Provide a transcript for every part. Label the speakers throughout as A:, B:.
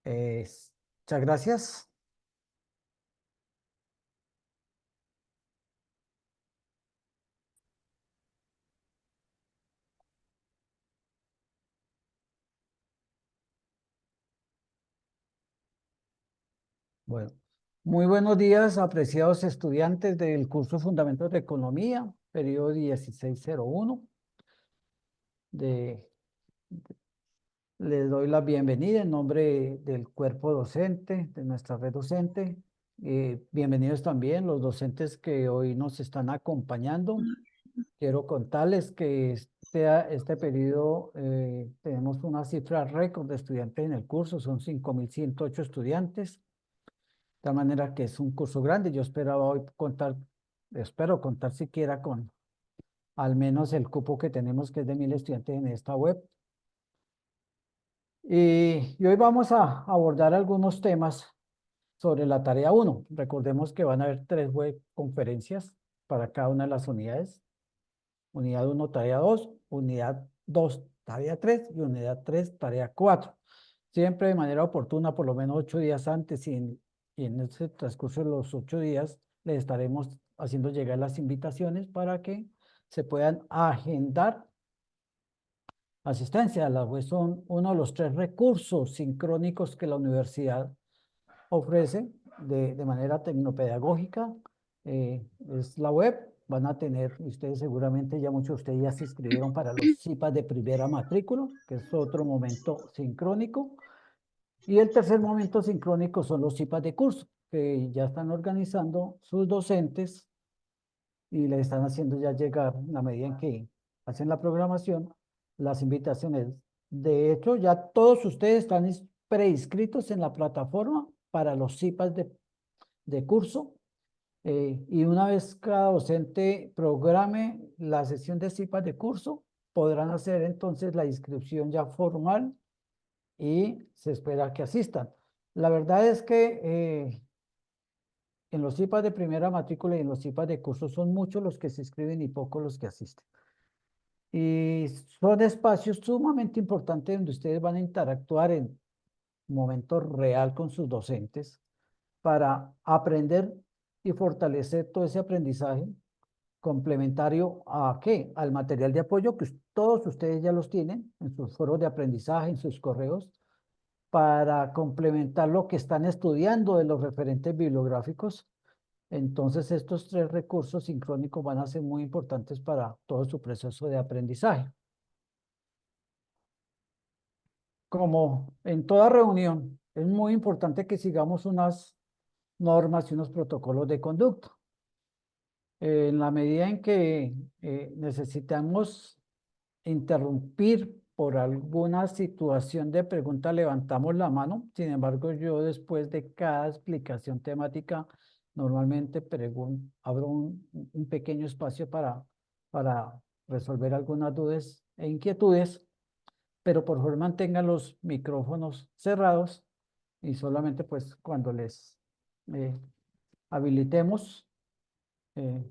A: Eh, Muchas gracias. Bueno, muy buenos días, apreciados estudiantes del curso Fundamentos de Economía, periodo 1601. De, Les doy la bienvenida en nombre del cuerpo docente, de nuestra red docente. Bienvenidos también los docentes que hoy nos están acompañando. Quiero contarles que este periodo tenemos una cifra récord de estudiantes en el curso, son 5.108 estudiantes, de tal manera que es un curso grande. Yo esperaba hoy espero contar siquiera con al menos el cupo que tenemos, que es de 1.000 estudiantes en esta web. Y hoy vamos a abordar algunos temas sobre la tarea 1. Recordemos que van a haber 3 web conferencias para cada una de las unidades. Unidad 1, tarea 2, unidad 2, tarea 3 y unidad 3, tarea 4. Siempre de manera oportuna, por lo menos 8 días antes y en ese transcurso de los 8 días les estaremos haciendo llegar las invitaciones para que se puedan agendar asistencia. Las web son uno de los 3 recursos sincrónicos que la universidad ofrece de manera tecnopedagógica. Es la web. Van a tener, ustedes seguramente ya muchos de ustedes ya se inscribieron para los CIPAS de primera matrícula, que es otro momento sincrónico. Y el tercer momento sincrónico son los CIPAS de curso, que ya están organizando sus docentes y le están haciendo ya llegar, en la medida en que hacen la programación, las invitaciones. De hecho, ya todos ustedes están preinscritos en la plataforma para los CIPAS de curso. Y una vez cada docente programe la sesión de CIPAS de curso, podrán hacer entonces la inscripción ya formal y se espera que asistan. La verdad es que en los CIPAS de primera matrícula y en los CIPAS de curso son muchos los que se inscriben y pocos los que asisten. Y son espacios sumamente importantes donde ustedes van a interactuar en momento real con sus docentes para aprender y fortalecer todo ese aprendizaje complementario a ¿qué? Al material de apoyo que todos ustedes ya los tienen en sus foros de aprendizaje, en sus correos, para complementar lo que están estudiando de los referentes bibliográficos. Entonces, estos 3 recursos sincrónicos van a ser muy importantes para todo su proceso de aprendizaje. Como en toda reunión, es muy importante que sigamos unas normas y unos protocolos de conducta. En la medida en que necesitamos interrumpir por alguna situación de pregunta, levantamos la mano. Sin embargo, yo después de cada explicación temática, normalmente abro un pequeño espacio para resolver algunas dudas e inquietudes, pero por favor mantengan los micrófonos cerrados y solamente pues cuando les eh, habilitemos eh,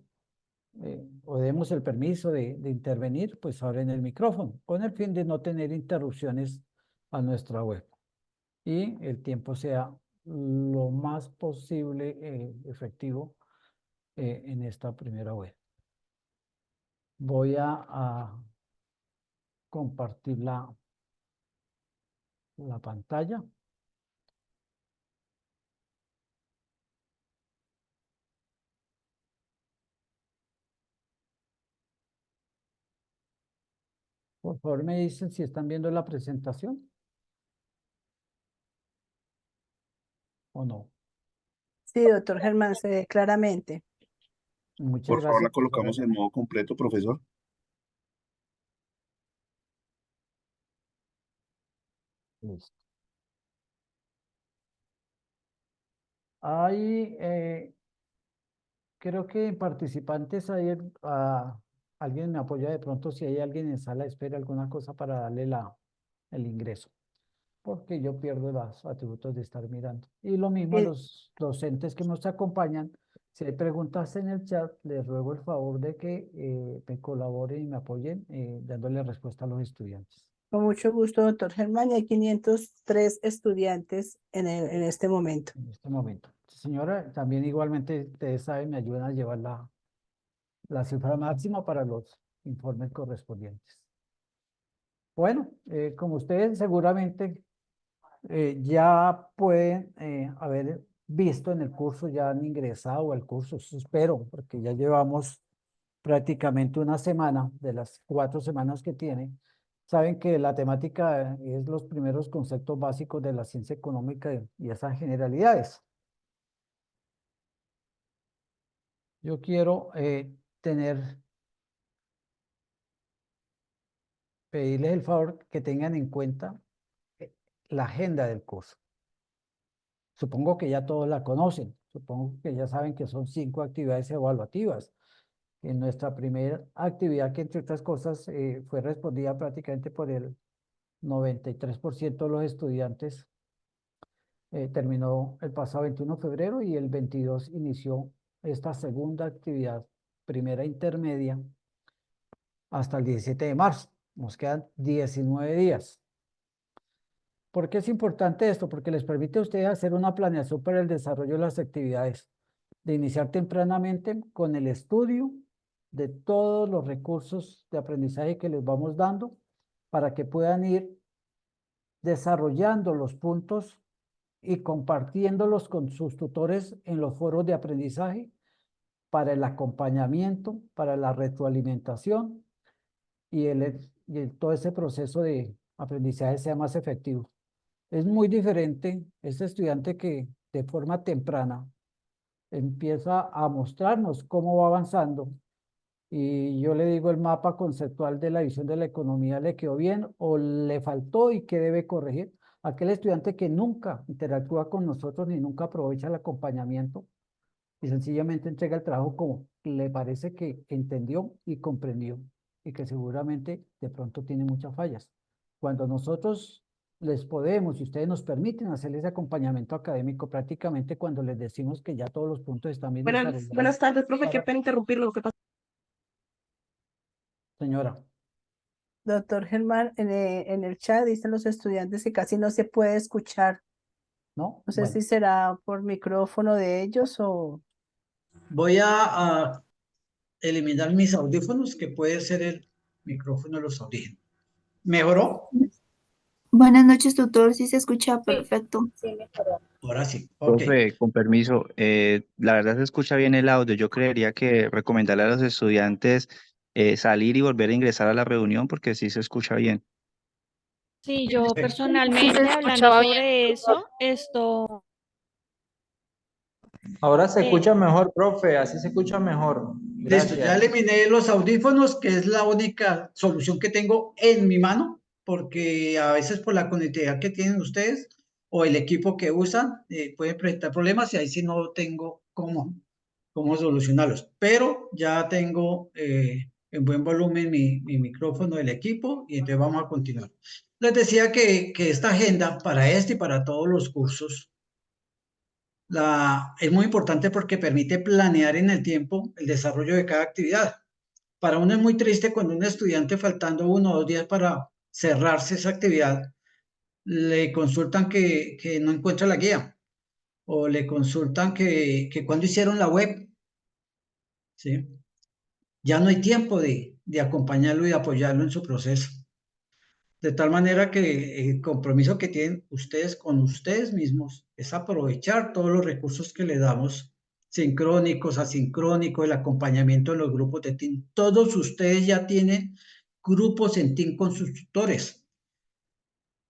A: o demos el permiso de intervenir, pues abren el micrófono, con el fin de no tener interrupciones a nuestra web y el tiempo sea lo más posible efectivo en esta primera web. Voy a compartir la pantalla. Por favor, me dicen si están viendo la presentación o no.
B: Sí, doctor Germán, se ve claramente.
A: Muchas
C: Por favor, la
A: gracias.
C: colocamos en modo completo, profesor.
A: Listo. Hay creo que en participantes hay alguien me apoya de pronto si hay alguien en sala de espera, alguna cosa para darle el ingreso, porque yo pierdo los atributos de estar mirando. Y lo mismo a
B: Sí,
A: los docentes que nos acompañan. Si hay preguntas en el chat, les ruego el favor de que me colaboren y me apoyen dándole respuesta a los estudiantes.
B: Con mucho gusto, doctor Germán. Y hay 503 estudiantes en este momento.
A: en este momento. Señora, también igualmente ustedes saben, me ayudan a llevar la cifra máxima para los informes correspondientes. Bueno, como ustedes seguramente ya pueden haber visto en el curso, ya han ingresado al curso, eso espero, porque ya llevamos prácticamente una semana de las 4 semanas que tiene. Saben que la temática es los primeros conceptos básicos de la ciencia económica y esas generalidades. Yo quiero pedirles el favor que tengan en cuenta la agenda del curso. Supongo que ya todos la conocen, supongo que ya saben que son 5 actividades evaluativas. En nuestra primera actividad, que entre otras cosas fue respondida prácticamente por el 93% de los estudiantes, terminó el pasado 21 de febrero y el 22 inició esta segunda actividad, primera intermedia, hasta el 17 de marzo. Nos quedan 19 días. ¿Por qué es importante esto? Porque les permite a ustedes hacer una planeación para el desarrollo de las actividades, de iniciar tempranamente con el estudio de todos los recursos de aprendizaje que les vamos dando para que puedan ir desarrollando los puntos y compartiéndolos con sus tutores en los foros de aprendizaje para el acompañamiento, para la retroalimentación y todo ese proceso de aprendizaje sea más efectivo. Es muy diferente este estudiante que de forma temprana empieza a mostrarnos cómo va avanzando y yo le digo el mapa conceptual de la visión de la economía le quedó bien o le faltó y qué debe corregir. Aquel estudiante que nunca interactúa con nosotros ni nunca aprovecha el acompañamiento y sencillamente entrega el trabajo como le parece que entendió y comprendió y que seguramente de pronto tiene muchas fallas. Cuando nosotros les podemos y ustedes nos permiten hacer ese acompañamiento académico prácticamente cuando les decimos que ya todos los puntos están bien desarrollados.
D: Buenas tardes, profe, qué pena interrumpirlo. Lo que pasa.
A: Señora.
B: Doctor Germán, en el chat dicen los estudiantes que casi no se puede escuchar.
A: ¿No?
B: No sé
A: Bueno,
B: si será por micrófono de ellos o...
E: Voy a eliminar mis audífonos, que puede ser el micrófono de los audífonos. ¿Mejoró?
F: Buenas noches, tutor. Sí se escucha perfecto.
E: Ahora sí. Ok.
G: Profe, con permiso, la verdad se escucha bien el audio. Yo creería que recomendarle a los estudiantes salir y volver a ingresar a la reunión porque sí se escucha bien.
H: Sí, yo
E: Perfecto.
H: personalmente hablando sobre eso, esto,
I: Ahora se escucha mejor, profe, así se escucha mejor.
E: Listo, ya
I: Gracias.
E: eliminé los audífonos, que es la única solución que tengo en mi mano, porque a veces por la conectividad que tienen ustedes o el equipo que usan, pueden presentar problemas y ahí sí no tengo cómo solucionarlos. Pero ya tengo en buen volumen mi micrófono del equipo y entonces vamos a continuar. Les decía que esta agenda para este y para todos los cursos es muy importante porque permite planear en el tiempo el desarrollo de cada actividad. Para uno es muy triste cuando un estudiante faltando 1 o 2 días para cerrarse esa actividad, le consultan que no encuentra la guía o le consultan que cuando hicieron la web, ¿sí? Ya no hay tiempo de acompañarlo y apoyarlo en su proceso. De tal manera que el compromiso que tienen ustedes con ustedes mismos es aprovechar todos los recursos que le damos, sincrónicos, asincrónicos, el acompañamiento en los grupos de team. Todos ustedes ya tienen grupos en team con sus tutores.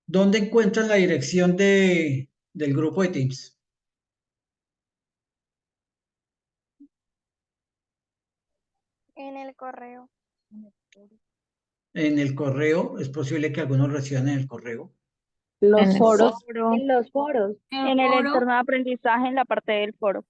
E: ¿Dónde encuentran la dirección del grupo de Teams?
J: En el correo.
E: En el correo, es posible que algunos reciban en el correo.
B: Los foros.
J: En los foros. En el entorno de aprendizaje, en la parte del foro.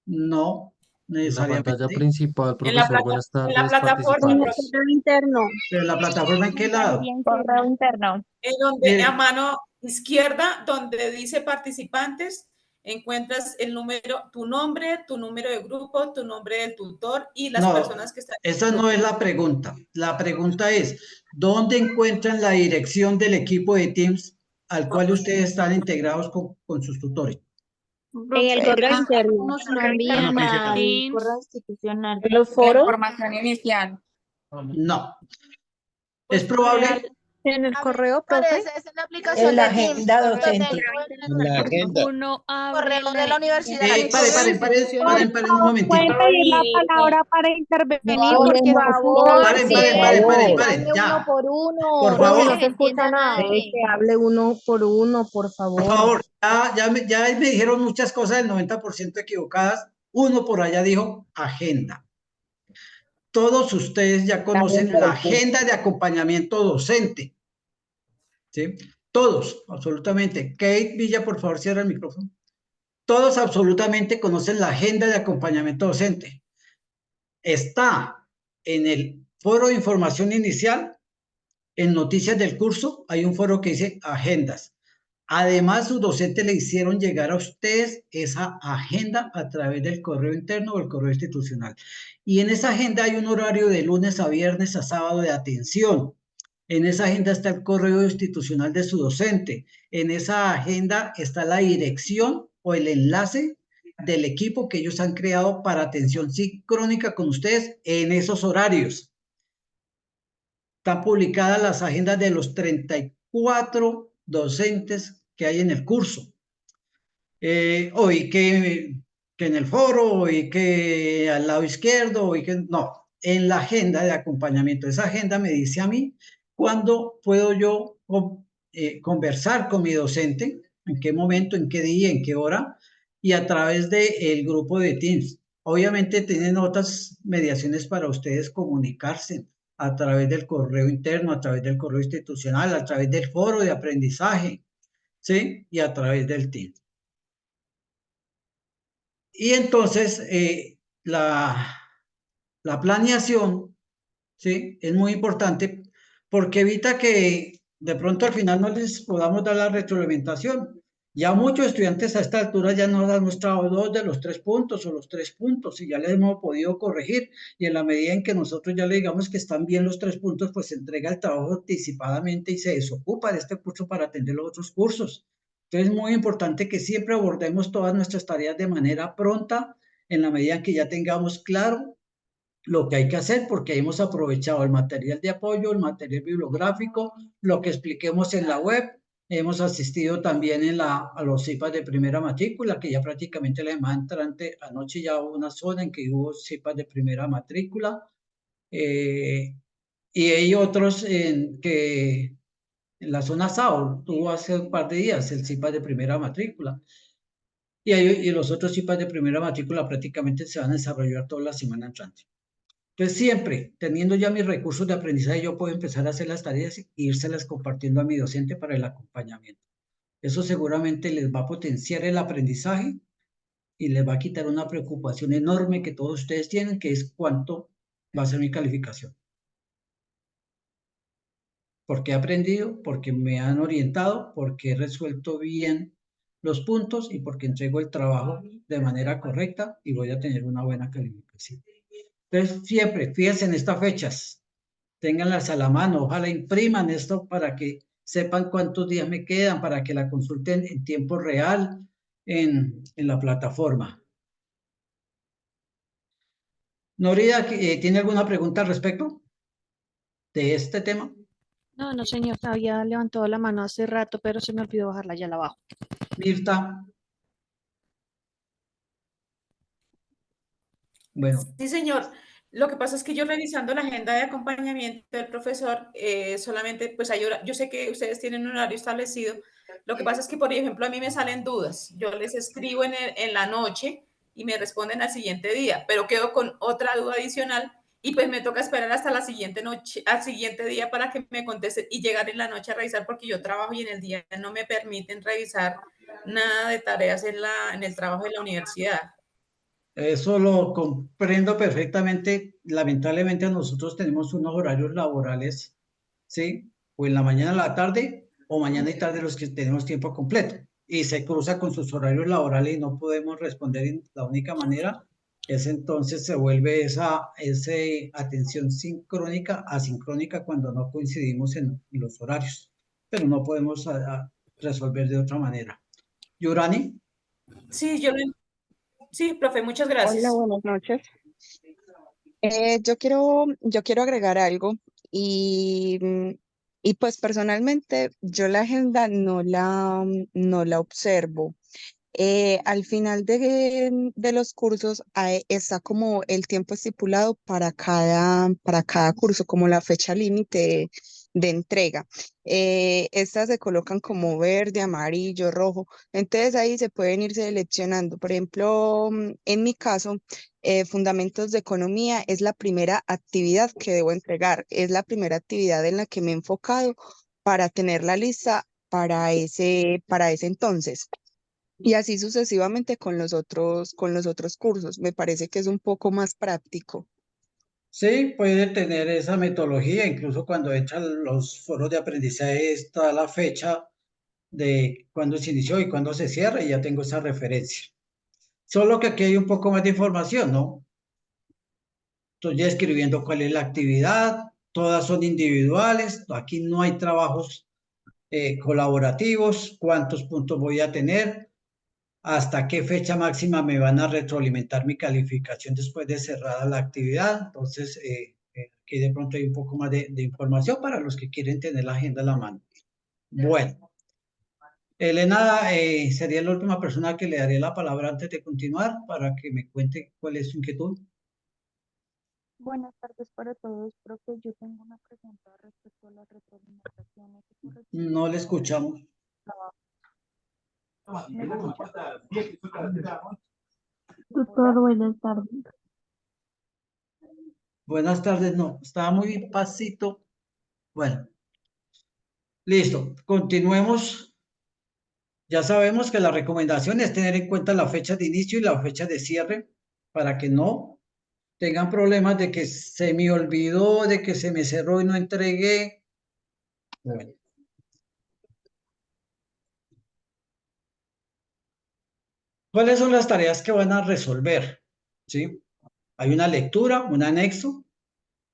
E: No
K: En la pantalla
E: necesariamente.
K: principal, profesor, buenas tardes, participantes.
J: Correo interno.
E: ¿Pero la plataforma en qué lado?
J: Correo interno.
D: Donde a mano izquierda, donde dice participantes,
L: encuentras el número, tu nombre de grupo, tu nombre del tutor y las
E: No,
L: personas que están.
E: esa no es la pregunta. La pregunta es, ¿dónde encuentran la dirección del equipo de Teams al cual ustedes están integrados con sus tutores?
J: En el correo interno.
F: Nos lo envían
C: noticia.
F: al
H: Teams.
F: correo institucional.
D: Los foros.
F: Información inicial.
E: No. Es probable.
H: En el correo, profe,
F: Es en la aplicación
B: En la
F: de Teams,
B: agenda
F: lo
B: docente.
F: tengo
C: En la agenda.
H: uno abre
F: correo de la universidad.
E: Paren un momentito.
J: ¿Pueden pedir la palabra para intervenir?
F: Por
J: Porque
F: favor,
E: Paren, ya.
F: por uno.
E: Por favor.
F: No se escucha nada.
D: Que hable uno, por
E: Por favor, ya me dijeron muchas cosas del 90% equivocadas. Uno por allá dijo agenda. Todos ustedes ya conocen la agenda de acompañamiento docente. ¿Sí? Todos, absolutamente. Kate Villa, por favor, cierra el micrófono. Todos absolutamente conocen la agenda de acompañamiento docente. Está en el foro de información inicial, en noticias del curso, hay un foro que dice agendas. Además, sus docentes le hicieron llegar a ustedes esa agenda a través del correo interno o el correo institucional. Y en esa agenda hay un horario de lunes a viernes a sábado de atención. En esa agenda está el correo institucional de su docente. En esa agenda está la dirección o el enlace del equipo que ellos han creado para atención sincrónica con ustedes en esos horarios. Están publicadas las agendas de los 34 docentes que hay en el curso. Hoy que en el foro, y que al lado izquierdo, y que no, en la agenda de acompañamiento. Esa agenda me dice a mí cuándo puedo yo conversar con mi docente, en qué momento, en qué día, en qué hora, y a través del grupo de Teams. Obviamente tienen otras mediaciones para ustedes comunicarse a través del correo interno, a través del correo institucional, a través del foro de aprendizaje, ¿sí? Y a través del Teams. Y entonces, la planeación, ¿sí? Es muy importante porque evita que de pronto al final no les podamos dar la retroalimentación. Ya muchos estudiantes a esta altura ya nos han mostrado 2 de los 3 puntos o los 3 puntos y ya les hemos podido corregir, y en la medida en que nosotros ya le digamos que están bien los 3 puntos, pues se entrega el trabajo anticipadamente y se desocupa de este curso para atender los otros cursos. Entonces es muy importante que siempre abordemos todas nuestras tareas de manera pronta, en la medida en que ya tengamos claro lo que hay que hacer, porque hemos aprovechado el material de apoyo, el material bibliográfico, lo que expliquemos en la web. Hemos asistido también a los CIPAS de primera matrícula, que ya prácticamente la semana entrante, anoche ya hubo una zona en que hubo CIPAS de primera matrícula, y hay otros que en la zona SAO tuvo hace un par de días el CIPAS de primera matrícula. Y los otros CIPAS de primera matrícula prácticamente se van a desarrollar toda la semana entrante. Entonces, siempre teniendo ya mis recursos de aprendizaje, yo puedo empezar a hacer las tareas e irselas compartiendo a mi docente para el acompañamiento. Eso seguramente les va a potenciar el aprendizaje y les va a quitar una preocupación enorme que todos ustedes tienen, que es cuánto va a ser mi calificación. Porque he aprendido, porque me han orientado, porque he resuelto bien los puntos y porque entrego el trabajo de manera correcta y voy a tener una buena calificación. Entonces, siempre, fíjense en estas fechas, ténganlas a la mano, ojalá impriman esto para que sepan cuántos días me quedan, para que la consulten en tiempo real en la plataforma. Norida, ¿tiene alguna pregunta al respecto de este tema?
H: No, no, señor, había levantado la mano hace rato, pero se me olvidó bajarla ya la abajo.
E: Mirta. Bueno.
L: Sí, señor. Lo que pasa es que yo revisando la agenda de acompañamiento del profesor, solamente, pues yo sé que ustedes tienen un horario establecido. Lo que pasa es que, por ejemplo, a mí me salen dudas. Yo les escribo en la noche y me responden al siguiente día, pero quedo con otra duda adicional y pues me toca esperar hasta la siguiente noche, al siguiente día para que me contesten y llegar en la noche a revisar, porque yo trabajo y en el día no me permiten revisar nada de tareas en el trabajo de la universidad.
E: Eso lo comprendo perfectamente. Lamentablemente nosotros tenemos unos horarios laborales, ¿sí? O en la mañana a la tarde, o mañana y tarde los que tenemos tiempo completo. y se cruza con sus horarios laborales y no podemos responder, la única manera es entonces se vuelve esa atención sincrónica, asincrónica cuando no coincidimos en los horarios, pero no podemos resolver de otra manera. Yurani.
L: Sí, sí, profe, muchas gracias.
J: Hola, buenas noches.
M: Yo quiero agregar algo y, y pues personalmente yo la agenda no la observo. Al final de los cursos está como el tiempo estipulado para cada curso, como la fecha límite de entrega. Estas se colocan como verde, amarillo, rojo. Entonces ahí se pueden ir seleccionando. Por ejemplo, en mi caso, Fundamentos de Economía es la primera actividad que debo entregar. Es la primera actividad en la que me he enfocado para tener la lista para ese entonces. Y así sucesivamente con los otros cursos. Me parece que es un poco más práctico.
E: Sí, puede tener esa metodología, incluso cuando echan los foros de aprendizaje está la fecha de cuándo se inició y cuándo se cierra y ya tengo esa referencia. Solo que aquí hay un poco más de información, ¿no? Estoy ya escribiendo cuál es la actividad, todas son individuales, aquí no hay trabajos colaborativos, cuántos puntos voy a tener, hasta qué fecha máxima me van a retroalimentar mi calificación después de cerrada la actividad. Entonces, aquí de pronto hay un poco más de información para los que quieren tener la agenda a la mano. Bueno, Elena sería la última persona que le daré la palabra antes de continuar para que me cuente cuál es su inquietud.
N: Buenas tardes para todos, profe. Yo tengo una pregunta respecto a las retroalimentaciones.
E: No le escuchamos.
N: ¿Me escucha?
F: Tutor, buenas tardes.
E: Buenas tardes, no, estaba muy pasito. Bueno, listo, continuemos. Ya sabemos que la recomendación es tener en cuenta la fecha de inicio y la fecha de cierre para que no tengan problemas de que se me olvidó, de que se me cerró y no entregué. Bueno. ¿Cuáles son las tareas que van a resolver? ¿Sí? Hay una lectura, un anexo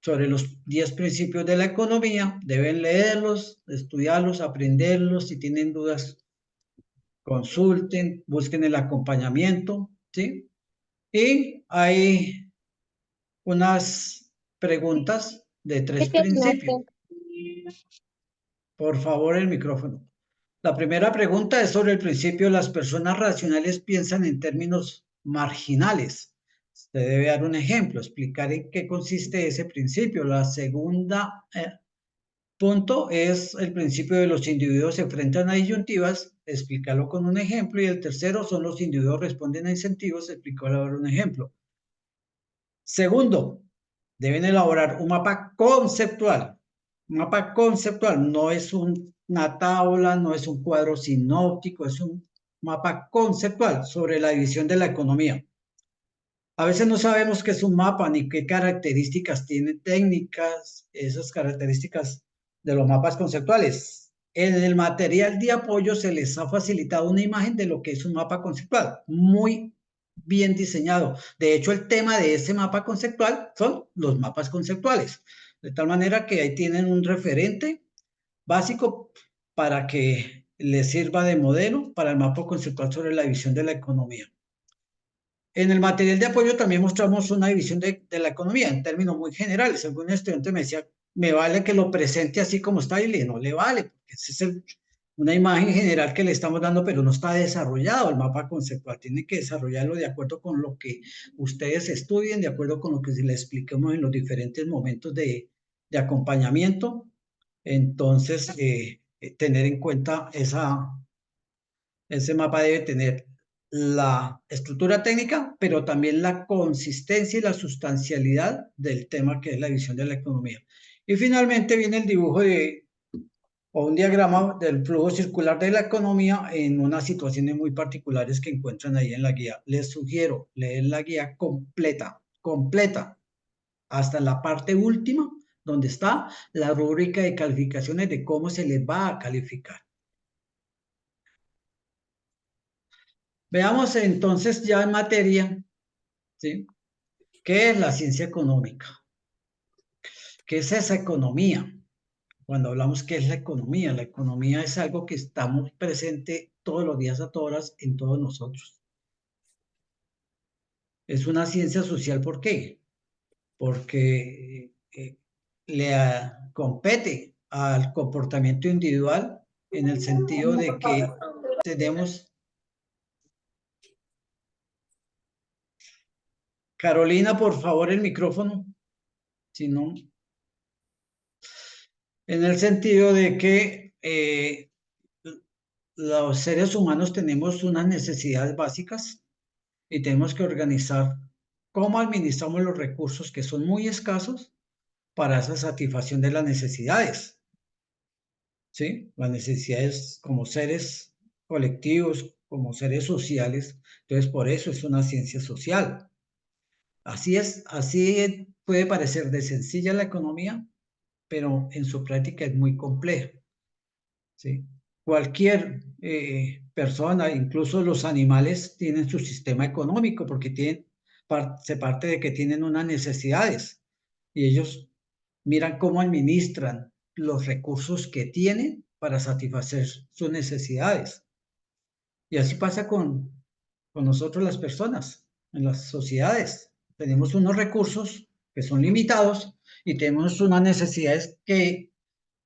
E: sobre los 10 principios de la economía. Deben leerlos, estudiarlos, aprenderlos. Si tienen dudas, consulten, busquen el acompañamiento, ¿sí? Y hay unas preguntas de 3 principios. Por favor, el micrófono. La primera pregunta es sobre el principio: las personas racionales piensan en términos marginales. Se debe dar un ejemplo, explicar en qué consiste ese principio. La segunda punto es el principio de los individuos se enfrentan a disyuntivas, explicarlo con un ejemplo. Y el tercero son los individuos responden a incentivos, explicarlo con un ejemplo. Segundo, deben elaborar un mapa conceptual. Un mapa conceptual no es una tabla, no es un cuadro sinóptico, es un mapa conceptual sobre la división de la economía. A veces no sabemos qué es un mapa ni qué características tiene técnicas, esas características de los mapas conceptuales. En el material de apoyo se les ha facilitado una imagen de lo que es un mapa conceptual, muy bien diseñado. De hecho, el tema de ese mapa conceptual son los mapas conceptuales, de tal manera que ahí tienen un referente básico para que les sirva de modelo para el mapa conceptual sobre la división de la economía. En el material de apoyo también mostramos una división de la economía en términos muy generales. Algún estudiante me decía, me vale que lo presente así como está, y le no le vale, porque esa es una imagen general que le estamos dando, pero no está desarrollado el mapa conceptual. Tiene que desarrollarlo de acuerdo con lo que ustedes estudien, de acuerdo con lo que les expliquemos en los diferentes momentos de acompañamiento. Entonces, tener en cuenta ese mapa debe tener la estructura técnica, pero también la consistencia y la sustancialidad del tema que es la visión de la economía. Y finalmente viene el dibujo o un diagrama del flujo circular de la economía en unas situaciones muy particulares que encuentran ahí en la guía. Les sugiero leer la guía completa, hasta la parte última, donde está la rúbrica de calificaciones de cómo se les va a calificar. Veamos entonces ya en materia, ¿sí? ¿Qué es la ciencia económica? ¿Qué es esa economía? Cuando hablamos qué es la economía es algo que estamos presente todos los días, a todas horas, en todos nosotros. Es una ciencia social, ¿por qué? Porque compete al comportamiento individual en el sentido de que tenemos... Carolina, por favor, el micrófono. Si no... En el sentido de que los seres humanos tenemos unas necesidades básicas y tenemos que organizar cómo administramos los recursos que son muy escasos para esa satisfacción de las necesidades. ¿Sí? Las necesidades como seres colectivos, como seres sociales. Entonces, por eso es una ciencia social. Así es, así puede parecer de sencilla la economía, pero en su práctica es muy compleja. ¿Sí? Cualquier persona, incluso los animales, tienen su sistema económico porque se parte de que tienen unas necesidades y ellos miran cómo administran los recursos que tienen para satisfacer sus necesidades. Y así pasa con nosotros las personas, en las sociedades. Tenemos unos recursos que son limitados y tenemos unas necesidades que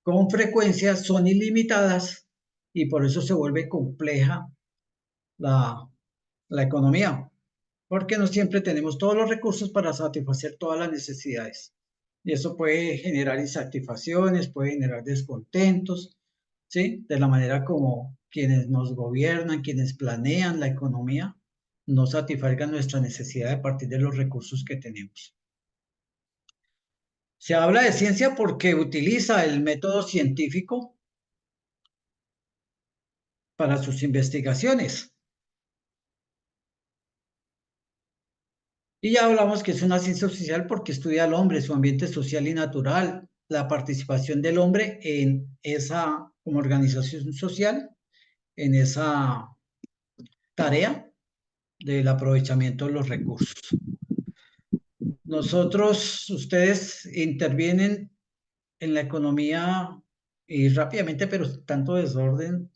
E: con frecuencia son ilimitadas y por eso se vuelve compleja la economía, porque no siempre tenemos todos los recursos para satisfacer todas las necesidades. Y eso puede generar insatisfacciones, puede generar descontentos, ¿sí? De la manera como quienes nos gobiernan, quienes planean la economía, no satisfagan nuestra necesidad a partir de los recursos que tenemos. Se habla de ciencia porque utiliza el método científico para sus investigaciones. Y ya hablamos que es una ciencia social porque estudia al hombre, su ambiente social y natural, la participación del hombre en esa, como organización social, en esa tarea del aprovechamiento de los recursos. Ustedes intervienen en la economía y rápidamente, pero tanto desorden,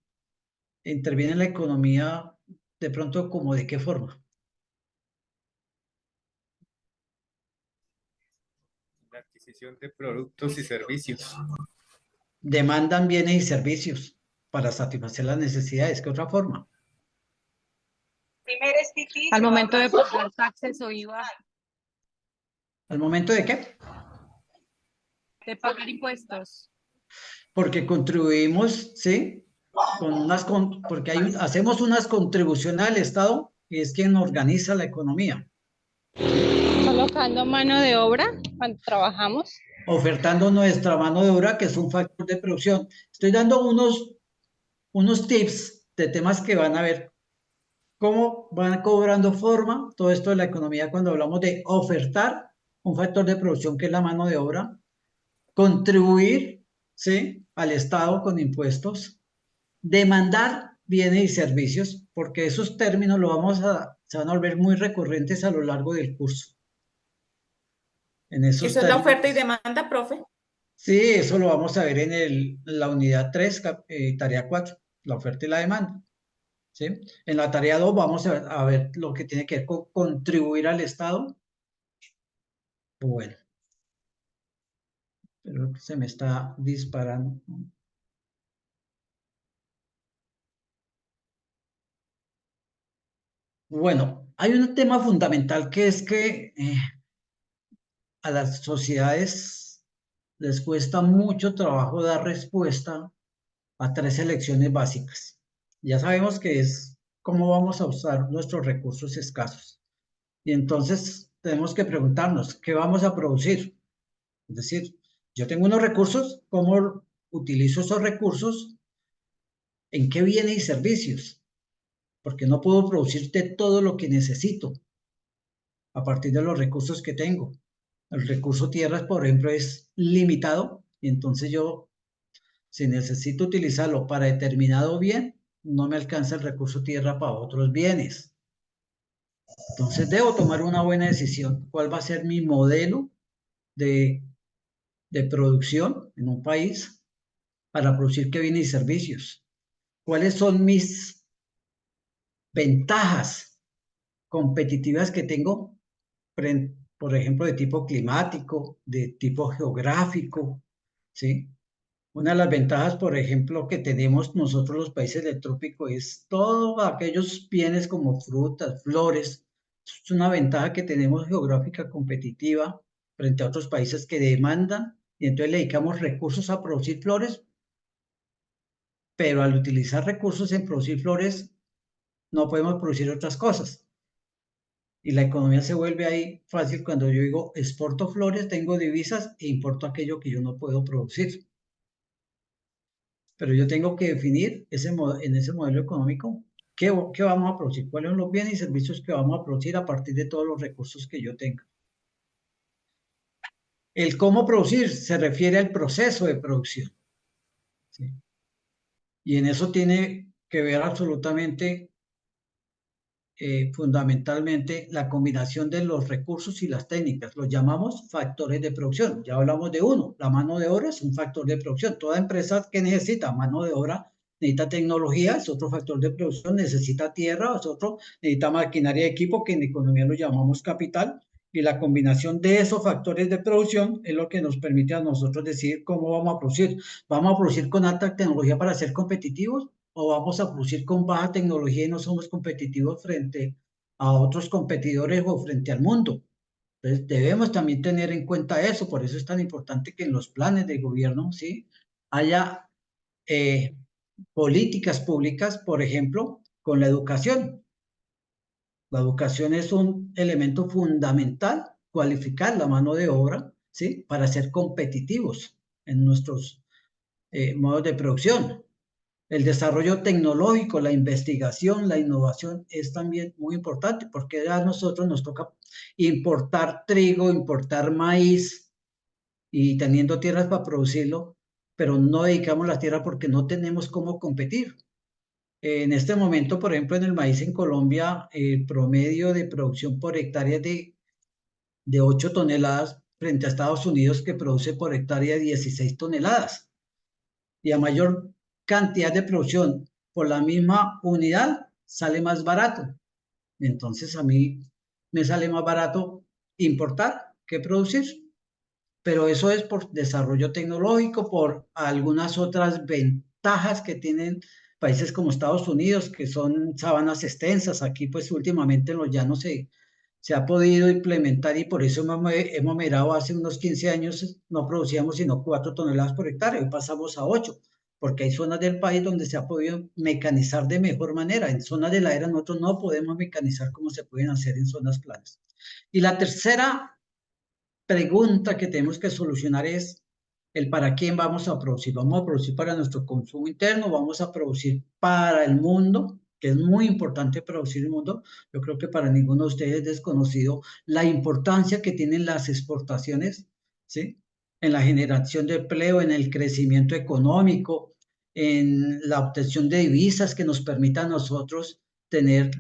E: intervienen en la economía de pronto como de qué forma.
O: La adquisición de productos y servicios.
E: Demandan bienes y servicios para satisfacer las necesidades. ¿Qué otra forma?
P: Al momento de pagar taxes o IVA.
E: ¿Al momento de qué?
P: De pagar impuestos.
E: Porque contribuimos, ¿sí? Porque hacemos unas contribuciones al Estado y es quien organiza la economía.
J: Colocando mano de obra cuando trabajamos.
E: Ofertando nuestra mano de obra, que es un factor de producción. Estoy dando unos tips de temas que van a ver cómo van cobrando forma todo esto de la economía cuando hablamos de ofertar un factor de producción que es la mano de obra, contribuir, ¿sí? Al Estado con impuestos, demandar bienes y servicios, porque esos términos se van a volver muy recurrentes a lo largo del curso.
L: ¿Eso es la oferta y demanda, profe?
E: Sí, eso lo vamos a ver en la unidad 3, tarea 4, la oferta y la demanda. ¿Sí? En la tarea 2 vamos a ver lo que tiene que ver con contribuir al Estado. Bueno, pero se me está disparando. Bueno, hay un tema fundamental que es que a las sociedades les cuesta mucho trabajo dar respuesta a 3 elecciones básicas. Ya sabemos que es cómo vamos a usar nuestros recursos escasos. Y entonces tenemos que preguntarnos, ¿qué vamos a producir? Es decir, yo tengo unos recursos, ¿cómo utilizo esos recursos? ¿En qué bienes y servicios? Porque no puedo producirte todo lo que necesito a partir de los recursos que tengo. El recurso tierras, por ejemplo, es limitado y entonces yo, si necesito utilizarlo para determinado bien, no me alcanza el recurso tierra para otros bienes. Entonces debo tomar una buena decisión. ¿Cuál va a ser mi modelo de producción en un país para producir qué bienes y servicios? ¿Cuáles son mis ventajas competitivas que tengo, por ejemplo, de tipo climático, de tipo geográfico, ¿sí? Una de las ventajas, por ejemplo, que tenemos nosotros los países del trópico es todos aquellos bienes como frutas, flores. Es una ventaja que tenemos geográfica competitiva frente a otros países que demandan y entonces le dedicamos recursos a producir flores, pero al utilizar recursos en producir flores no podemos producir otras cosas. Y la economía se vuelve ahí fácil cuando yo digo exporto flores, tengo divisas e importo aquello que yo no puedo producir. Pero yo tengo que definir en ese modelo económico qué vamos a producir, cuáles son los bienes y servicios que vamos a producir a partir de todos los recursos que yo tenga. El cómo producir se refiere al proceso de producción, ¿sí? Y en eso tiene que ver absolutamente, fundamentalmente, la combinación de los recursos y las técnicas. Los llamamos factores de producción. Ya hablamos de uno, la mano de obra es un factor de producción. Toda empresa que necesita mano de obra necesita tecnología, es otro factor de producción, necesita tierra, es otro, necesita maquinaria y equipo, que en economía lo llamamos capital, y la combinación de esos factores de producción es lo que nos permite a nosotros decidir cómo vamos a producir. ¿Vamos a producir con alta tecnología para ser competitivos o vamos a producir con baja tecnología y no somos competitivos frente a otros competidores o frente al mundo? Entonces debemos también tener en cuenta eso, por eso es tan importante que en los planes de gobierno, ¿sí?, haya políticas públicas, por ejemplo, con la educación. La educación es un elemento fundamental, cualificar la mano de obra, ¿sí?, para ser competitivos en nuestros modos de producción. El desarrollo tecnológico, la investigación, la innovación es también muy importante, porque a nosotros nos toca importar trigo, importar maíz, y teniendo tierras para producirlo, pero no dedicamos la tierra porque no tenemos cómo competir. En este momento, por ejemplo, en el maíz en Colombia, el promedio de producción por hectárea es de 8 toneladas frente a Estados Unidos, que produce por hectárea 16 toneladas. Y a mayor cantidad de producción por la misma unidad, sale más barato. Entonces a mí me sale más barato importar que producir. Pero eso es por desarrollo tecnológico, por algunas otras ventajas que tienen países como Estados Unidos, que son sabanas extensas. Aquí pues últimamente en los llanos se ha podido implementar, y por eso hemos mirado, hace unos 15 años no producíamos sino 4 toneladas por hectárea, hoy pasamos a 8, porque hay zonas del país donde se ha podido mecanizar de mejor manera. En zonas de ladera nosotros no podemos mecanizar como se pueden hacer en zonas planas. Y la tercera pregunta que tenemos que solucionar es el para quién vamos a producir. ¿Vamos a producir para nuestro consumo interno? ¿Vamos a producir para el mundo? Que es muy importante producir el mundo. Yo creo que para ninguno de ustedes es desconocido la importancia que tienen las exportaciones, ¿sí?, en la generación de empleo, en el crecimiento económico, en la obtención de divisas que nos permitan a nosotros tener,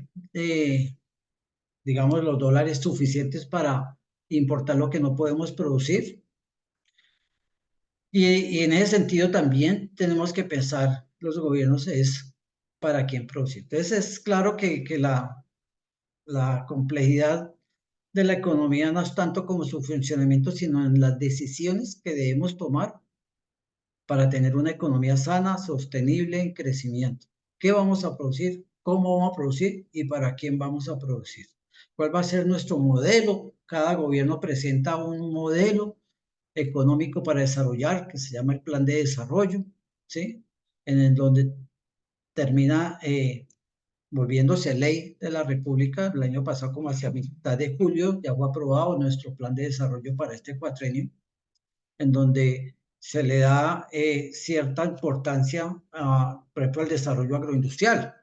E: digamos, los dólares suficientes para importar lo que no podemos producir. Y en ese sentido también tenemos que pensar, los gobiernos, es para quién producir. Entonces es claro que la complejidad de la economía no es tanto como su funcionamiento, sino en las decisiones que debemos tomar para tener una economía sana, sostenible, en crecimiento. ¿Qué vamos a producir? ¿Cómo vamos a producir? ¿Y para quién vamos a producir? ¿Cuál va a ser nuestro modelo? Cada gobierno presenta un modelo económico para desarrollar, que se llama el Plan de Desarrollo, ¿sí?, en donde termina volviéndose ley de la República. El año pasado, como hacia mitad de julio, ya fue aprobado nuestro Plan de Desarrollo para este cuatrenio, en donde se le da cierta importancia, por ejemplo, al desarrollo agroindustrial.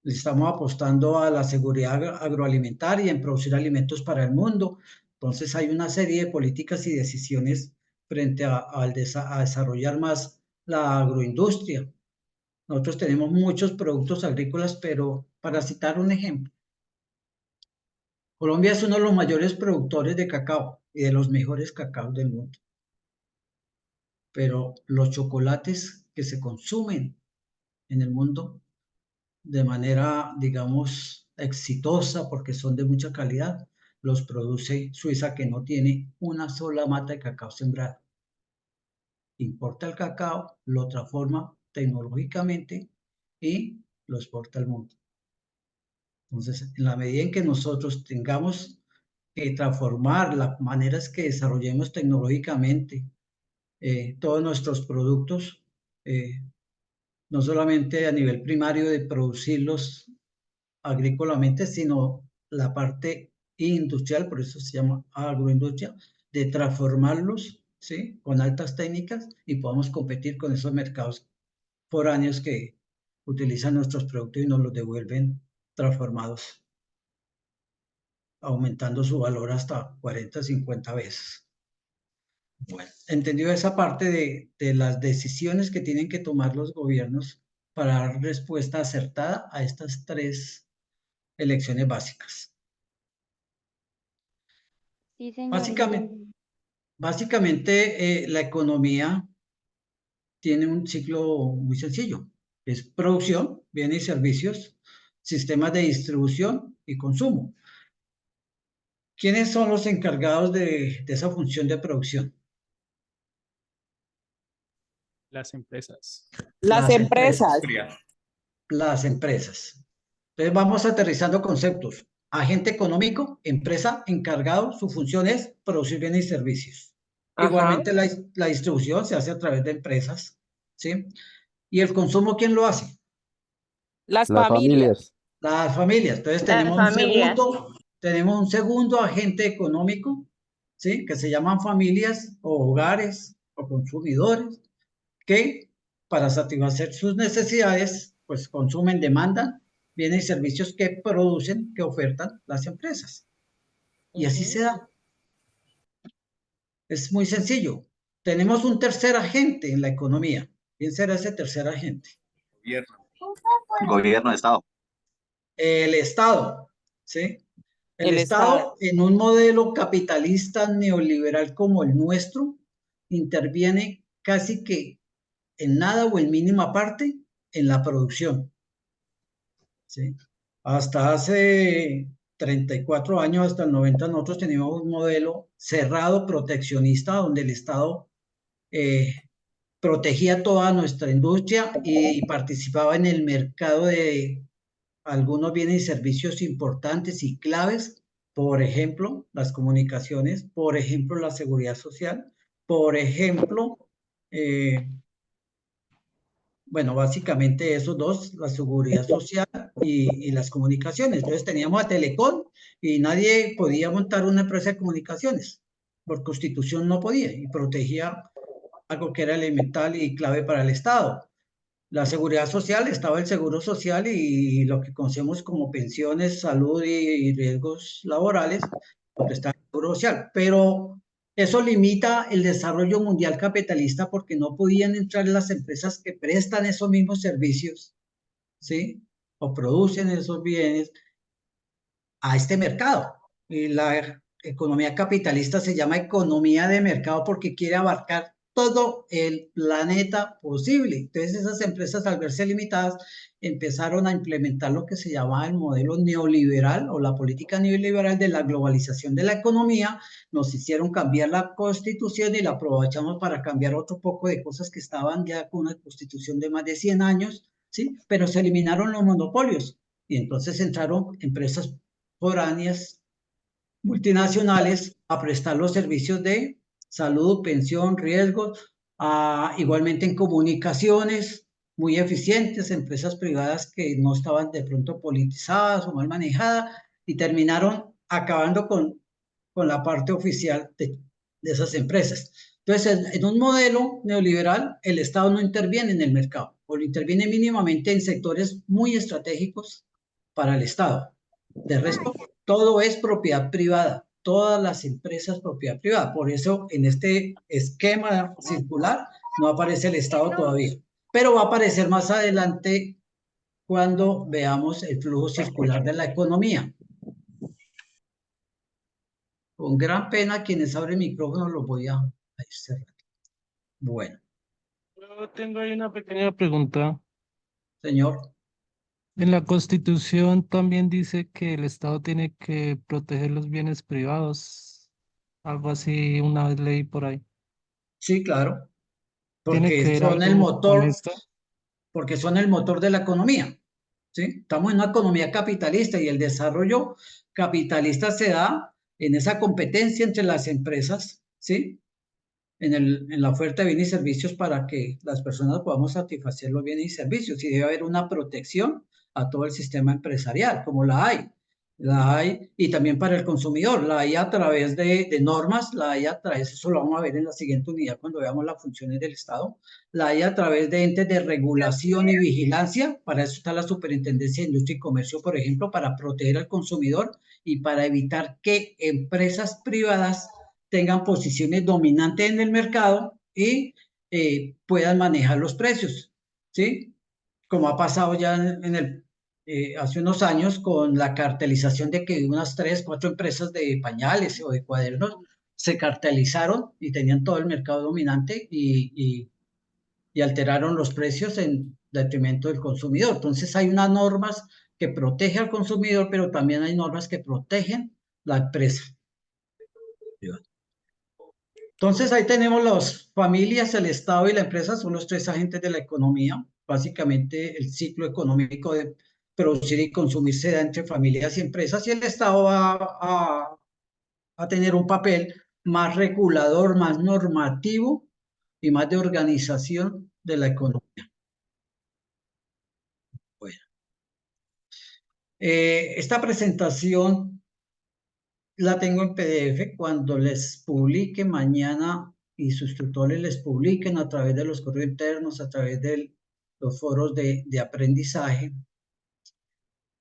E: Le estamos apostando a la seguridad agroalimentaria, en producir alimentos para el mundo. Entonces hay una serie de políticas y decisiones frente a desarrollar más la agroindustria. Nosotros tenemos muchos productos agrícolas, pero para citar un ejemplo, Colombia es uno de los mayores productores de cacao y de los mejores cacaos del mundo. Pero los chocolates que se consumen en el mundo de manera, digamos, exitosa, porque son de mucha calidad, los produce Suiza, que no tiene una sola mata de cacao sembrada. Importa el cacao, lo transforma tecnológicamente y lo exporta al mundo. Entonces, en la medida en que nosotros tengamos que transformar las maneras que desarrollemos tecnológicamente todos nuestros productos, no solamente a nivel primario de producirlos agrícolamente, sino la parte industrial, por eso se llama agroindustria, de transformarlos, ¿sí?, con altas técnicas y podamos competir con esos mercados foráneos que utilizan nuestros productos y nos los devuelven transformados, aumentando su valor hasta 40, 50 veces. Bueno, entendido esa parte de las decisiones que tienen que tomar los gobiernos para dar respuesta acertada a estas tres elecciones básicas.
N: Sí, señor.
E: Básicamente la economía tiene un ciclo muy sencillo. Es producción, bienes y servicios, sistemas de distribución y consumo. ¿Quiénes son los encargados de esa función de producción?
O: Las empresas.
M: Las empresas.
E: Las empresas. Entonces vamos aterrizando conceptos. Agente económico, empresa, encargado, su función es producir bienes y servicios.
M: Ajá.
E: Igualmente la distribución se hace a través de empresas, ¿sí? ¿Y el consumo quién lo hace?
M: Las familias.
E: Las familias. Entonces tenemos un segundo agente económico, ¿sí?, que se llaman familias o hogares o consumidores, que para satisfacer sus necesidades, pues consumen, demandan bienes y servicios que producen, que ofertan las empresas. Y así se da. Es muy sencillo. Tenemos un tercer agente en la economía. ¿Quién será ese tercer agente?
O: Gobierno.
C: Gobierno, Estado.
E: El Estado, ¿sí? El Estado, en un modelo capitalista neoliberal como el nuestro, interviene casi que en nada o en mínima parte en la producción, ¿sí? Hasta hace 34 años, hasta el 90, nosotros teníamos un modelo cerrado, proteccionista, donde el Estado protegía toda nuestra industria y participaba en el mercado de algunos bienes y servicios importantes y claves, por ejemplo, las comunicaciones, por ejemplo, la seguridad social, por ejemplo, bueno, básicamente esos dos, la seguridad social y las comunicaciones. Entonces teníamos a Telecom y nadie podía montar una empresa de comunicaciones. Por constitución no podía y protegía algo que era elemental y clave para el Estado. La seguridad social, estaba el seguro social y lo que conocemos como pensiones, salud y riesgos laborales, porque está el seguro social. Pero eso limita el desarrollo mundial capitalista porque no podían entrar las empresas que prestan esos mismos servicios, ¿sí?, o producen esos bienes a este mercado. Y la economía capitalista se llama economía de mercado porque quiere abarcar todo el planeta posible. Entonces esas empresas, al verse limitadas, empezaron a implementar lo que se llamaba el modelo neoliberal o la política neoliberal de la globalización de la economía. Nos hicieron cambiar la constitución y la aprovechamos para cambiar otro poco de cosas que estaban ya con una constitución de más de 100 años, ¿sí? Pero se eliminaron los monopolios y entonces entraron empresas foráneas multinacionales a prestar los servicios de salud, pensión, riesgos, igualmente en comunicaciones muy eficientes, empresas privadas que no estaban de pronto politizadas o mal manejadas y terminaron acabando con la parte oficial de esas empresas. Entonces, en un modelo neoliberal, el Estado no interviene en el mercado o interviene mínimamente en sectores muy estratégicos para el Estado. De resto, todo es propiedad privada, todas las empresas propiedad privada. Por eso, en este esquema circular no aparece el Estado todavía. pero va a aparecer más adelante cuando veamos el flujo circular de la economía. Con gran pena, quienes abren micrófono los voy a cerrar. Bueno,
Q: Yo tengo ahí una pequeña pregunta.
E: señor.
Q: En la Constitución también dice que el Estado tiene que proteger los bienes privados. Algo así, una vez leí por ahí.
E: Sí, claro,
Q: ¿Tiene que
E: porque
Q: ver
E: son el
Q: algo con
E: motor,
Q: esto?
E: porque son el motor de la economía, ¿sí? Estamos en una economía capitalista y el desarrollo capitalista se da en esa competencia entre las empresas, ¿sí? En la oferta de bienes y servicios para que las personas podamos satisfacer los bienes y servicios, y debe haber una protección a todo el sistema empresarial, como la hay, y también para el consumidor, la hay a través de normas, la hay a través, eso lo vamos a ver en la siguiente unidad cuando veamos las funciones del Estado, la hay a través de entes de regulación y vigilancia, para eso está la Superintendencia de Industria y Comercio, por ejemplo, para proteger al consumidor y para evitar que empresas privadas tengan posiciones dominantes en el mercado y puedan manejar los precios, ¿sí? Como ha pasado ya hace unos años con la cartelización de que unas 3, 4 empresas de pañales o de cuadernos se cartelizaron y tenían todo el mercado dominante y alteraron los precios en detrimento del consumidor. Entonces hay unas normas que protegen al consumidor, pero también hay normas que protegen la empresa. Entonces ahí tenemos las familias, el Estado y la empresa, son los tres agentes de la economía. Básicamente el ciclo económico de producir y consumir se da entre familias y empresas, y el Estado va a tener un papel más regulador, más normativo y más de organización de la economía. Bueno, esta presentación la tengo en PDF. Cuando les publique mañana y sus tutores les publiquen a través de los correos internos, a través de los foros de aprendizaje,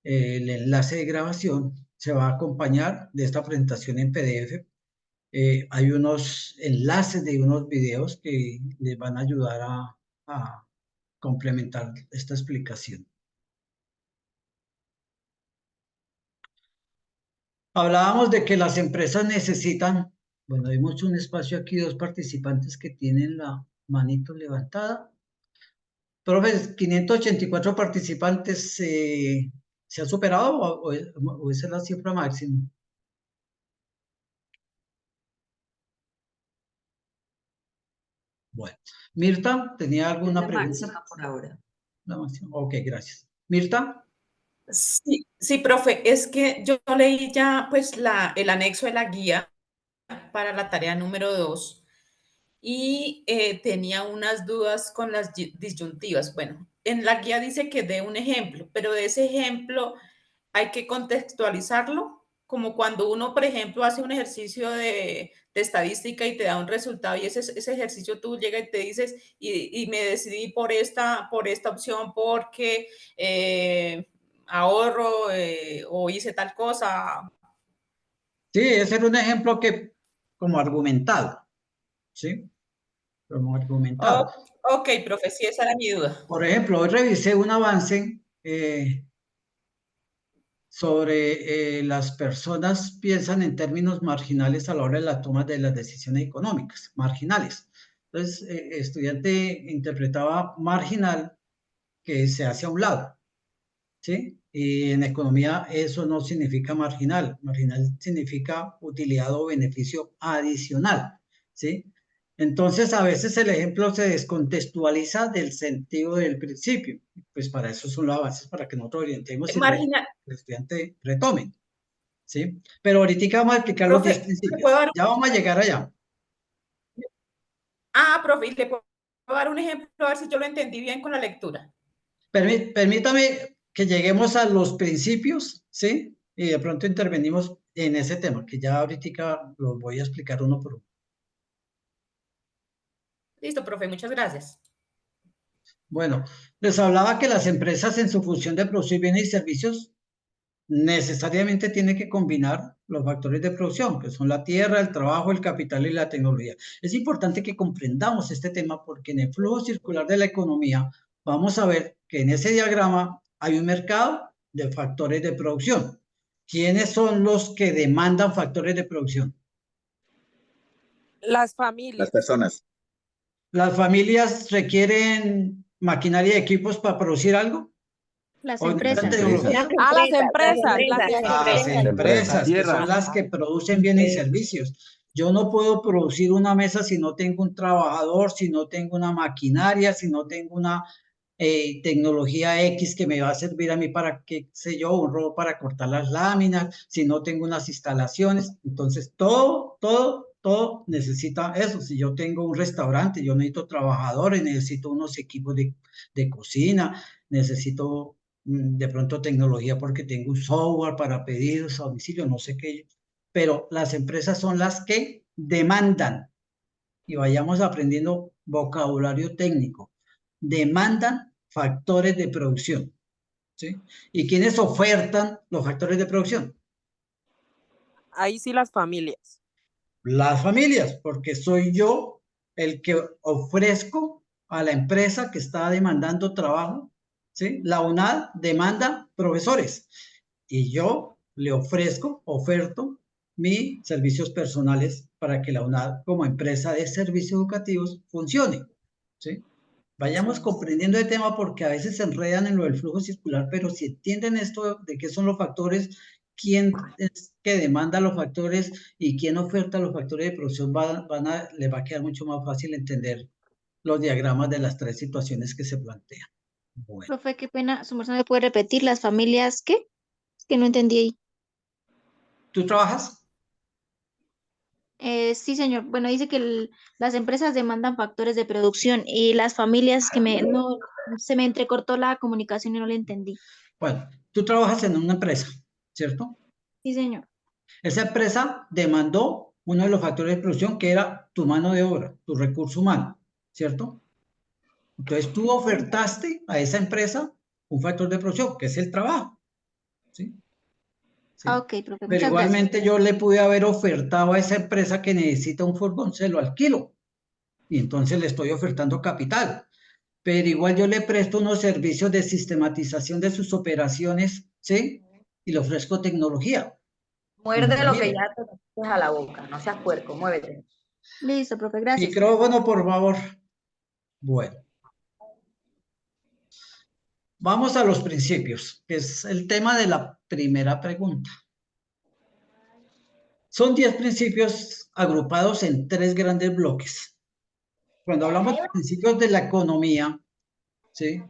E: el enlace de grabación se va a acompañar de esta presentación en PDF. Hay unos enlaces de unos videos que les van a ayudar a complementar esta explicación. Hablábamos de que las empresas necesitan, bueno, vemos un espacio aquí, 2 participantes que tienen la manito levantada. Profe, 584 participantes, ¿se ha superado o esa es la cifra máxima? Bueno, Mirta, ¿tenía alguna pregunta?
R: Máxima por ahora.
E: La máxima. Ok, gracias. Mirta.
L: Sí, sí, profe, es que yo leí ya pues el anexo de la guía para la tarea número 2 y tenía unas dudas con las disyuntivas. Bueno, en la guía dice que dé un ejemplo, pero de ese ejemplo hay que contextualizarlo, como cuando uno, por ejemplo, hace un ejercicio de estadística y te da un resultado y ese ejercicio tú llegas y te dices, y me decidí por esta opción porque ahorro o hice tal cosa.
E: Sí, ese era un ejemplo que como argumentado, ¿sí? Como argumentado.
L: Ok, profe, sí, esa era mi duda.
E: Por ejemplo, hoy revisé un avance sobre las personas piensan en términos marginales a la hora de la toma de las decisiones económicas, marginales. Entonces, estudiante interpretaba marginal que se hace a un lado, ¿sí? Y en economía eso no significa marginal, marginal significa utilidad o beneficio adicional, ¿sí? Entonces, a veces el ejemplo se descontextualiza del sentido del principio. Pues para eso son las bases, para que nosotros orientemos y el estudiante retome, ¿sí? Pero ahorita vamos a explicar los 10 principios. Ya vamos a llegar allá.
L: Profe, ¿le puedo dar un ejemplo a ver si yo lo entendí bien con la lectura?
E: Permítame que lleguemos a los principios, ¿sí? Y de pronto intervenimos en ese tema, que ya ahorita los voy a explicar uno por uno.
L: Listo, profe, muchas gracias.
E: Bueno, les hablaba que las empresas en su función de producir bienes y servicios necesariamente tiene que combinar los factores de producción, que son la tierra, el trabajo, el capital y la tecnología. Es importante que comprendamos este tema porque en el flujo circular de la economía vamos a ver que en ese diagrama hay un mercado de factores de producción. ¿Quiénes son los que demandan factores de producción?
R: Las familias.
C: Las personas.
E: ¿Las familias requieren maquinaria y equipos para producir algo?
H: Las
E: ¿O
H: empresas.
E: necesitan tecnología?
R: Las empresas.
E: Las empresas, que son las que producen bienes y servicios. Yo no puedo producir una mesa si no tengo un trabajador, si no tengo una maquinaria, si no tengo una tecnología X que me va a servir a mí para, qué sé yo, un robot para cortar las láminas, si no tengo unas instalaciones. Entonces, todo necesita eso. Si yo tengo un restaurante, yo necesito trabajadores, necesito unos equipos de cocina, necesito de pronto tecnología porque tengo un software para pedidos a domicilio, no sé qué. Pero las empresas son las que demandan, y vayamos aprendiendo vocabulario técnico, demandan factores de producción, ¿sí? ¿Y quiénes ofertan los factores de producción?
R: Ahí sí las familias.
E: Las familias, porque soy yo el que ofrezco a la empresa que está demandando trabajo, ¿sí? La UNAD demanda profesores y yo le oferto mis servicios personales para que la UNAD como empresa de servicios educativos funcione, ¿sí? Vayamos comprendiendo el tema porque a veces se enredan en lo del flujo circular, pero si entienden esto de qué son los factores, quién es que demanda los factores y quién oferta los factores de producción, les va a quedar mucho más fácil entender los diagramas de las tres situaciones que se plantean. Bueno.
F: Profe, qué pena, su merced me puede repetir las familias, ¿qué? Es que no entendí ahí.
E: ¿Tú trabajas?
F: Sí, señor. Bueno, dice que las empresas demandan factores de producción y las familias que no, se me entrecortó la comunicación y no le entendí.
E: Bueno, tú trabajas en una empresa, ¿cierto?
F: Sí, señor.
E: Esa empresa demandó uno de los factores de producción que era tu mano de obra, tu recurso humano, ¿cierto? Entonces tú ofertaste a esa empresa un factor de producción, que es el trabajo, ¿sí? Sí.
F: Ah, ok, profe,
E: Pero
F: muchas
E: igualmente
F: gracias.
E: yo le pude haber ofertado a esa empresa que necesita un furgón, se lo alquilo. Y entonces le estoy ofertando capital. Pero igual yo le presto unos servicios de sistematización de sus operaciones, ¿sí? Y le ofrezco tecnología.
S: Muerde lo que ya te metes a la boca, no seas puerco, muévete.
F: Listo, profe, gracias.
E: Micrófono, por favor. Bueno. Vamos a los principios, que es el tema de la primera pregunta. Son 10 principios agrupados en 3 grandes bloques. Cuando hablamos de principios de la economía, ¿sí?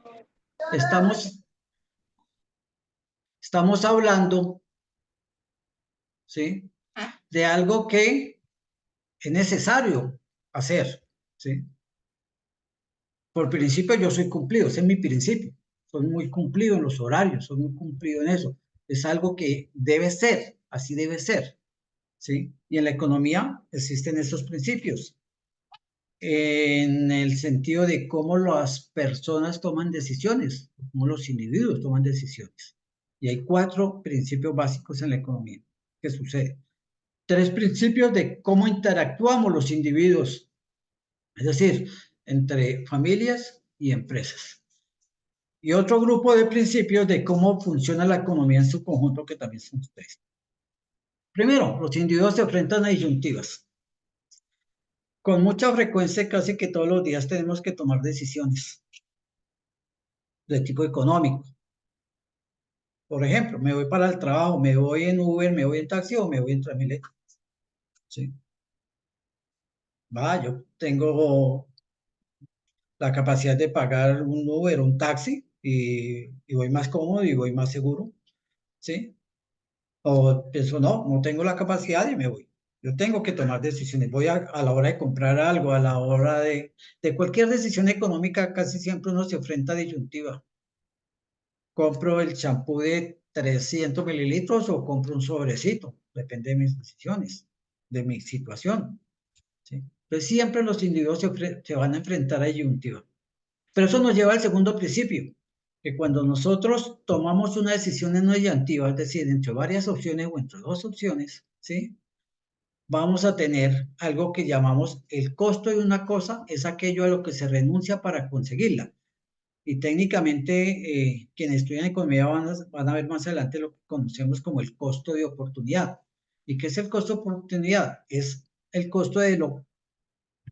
E: Estamos hablando, ¿sí? De algo que es necesario hacer, ¿sí? Por principio yo soy cumplido, ese es mi principio. Soy muy cumplido en los horarios, soy muy cumplido en eso. Es algo que debe ser, así debe ser, ¿sí? Y en la economía existen esos principios. En el sentido de cómo las personas toman decisiones, cómo los individuos toman decisiones. Y hay 4 principios básicos en la economía. ¿Qué sucede? 3 principios de cómo interactuamos los individuos, es decir, entre familias y empresas. Y otro grupo de principios de cómo funciona la economía en su conjunto, que también son 3. Primero, los individuos se enfrentan a disyuntivas. Con mucha frecuencia, casi que todos los días tenemos que tomar decisiones de tipo económico. Por ejemplo, me voy para el trabajo, me voy en Uber, me voy en taxi o me voy en Transmilenio. ¿Sí? Yo tengo la capacidad de pagar un Uber, un taxi, y voy más cómodo y voy más seguro. ¿Sí? O pienso, no tengo la capacidad y me voy. Yo tengo que tomar decisiones. Voy a la hora de comprar algo, a la hora de cualquier decisión económica, casi siempre uno se enfrenta a disyuntiva. ¿Compro el champú de 300 mililitros o compro un sobrecito? Depende de mis decisiones, de mi situación, ¿sí? Entonces siempre los individuos se van a enfrentar a disyuntiva. Pero eso nos lleva al segundo principio. que cuando nosotros tomamos una decisión en una disyuntiva, es decir, entre varias opciones o entre dos opciones, ¿sí? Vamos a tener algo que llamamos el costo de una cosa, es aquello a lo que se renuncia para conseguirla. Y técnicamente, quienes estudian economía van a ver más adelante lo que conocemos como el costo de oportunidad. ¿Y qué es el costo de oportunidad? Es el costo de lo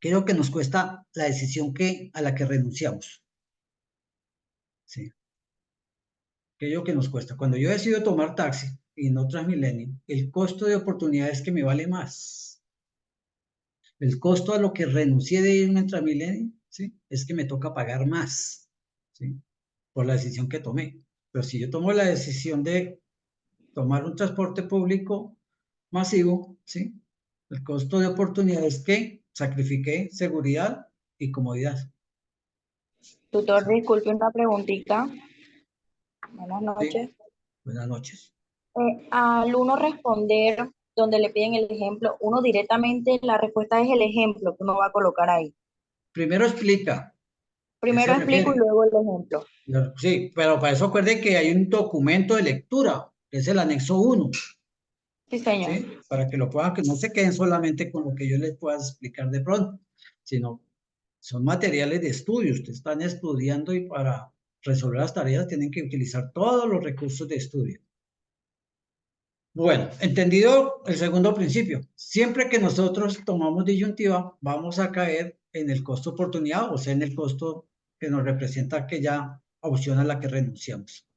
E: que nos cuesta la decisión a la que renunciamos. ¿Sí? Aquello que nos cuesta. Cuando yo decido tomar taxi y no Transmilenio, el costo de oportunidad es que me vale más. El costo a lo que renuncié de irme en Transmilenio, ¿sí? Es que me toca pagar más, ¿sí? Por la decisión que tomé. Pero si yo tomo la decisión de tomar un transporte público masivo, ¿sí? El costo de oportunidad es que sacrifiqué seguridad y comodidad.
J: Tutor, disculpe una preguntita. Buenas noches.
E: ¿Sí? Buenas noches.
J: Al uno responder donde le piden el ejemplo, uno directamente la respuesta es el ejemplo que uno va a colocar ahí.
E: Primero explica.
J: Primero explico y luego el ejemplo.
E: Sí, pero para eso acuerde que hay un documento de lectura, que es el anexo 1.
J: Sí, señor.
E: ¿Sí? Para que lo puedan, que no se queden solamente con lo que yo les pueda explicar de pronto, sino son materiales de estudio. Ustedes están estudiando y para resolver las tareas tienen que utilizar todos los recursos de estudio. Bueno, entendido el segundo principio. Siempre que nosotros tomamos disyuntiva, vamos a caer en el costo oportunidad, o sea, en el costo que nos representa aquella opción a la que renunciamos.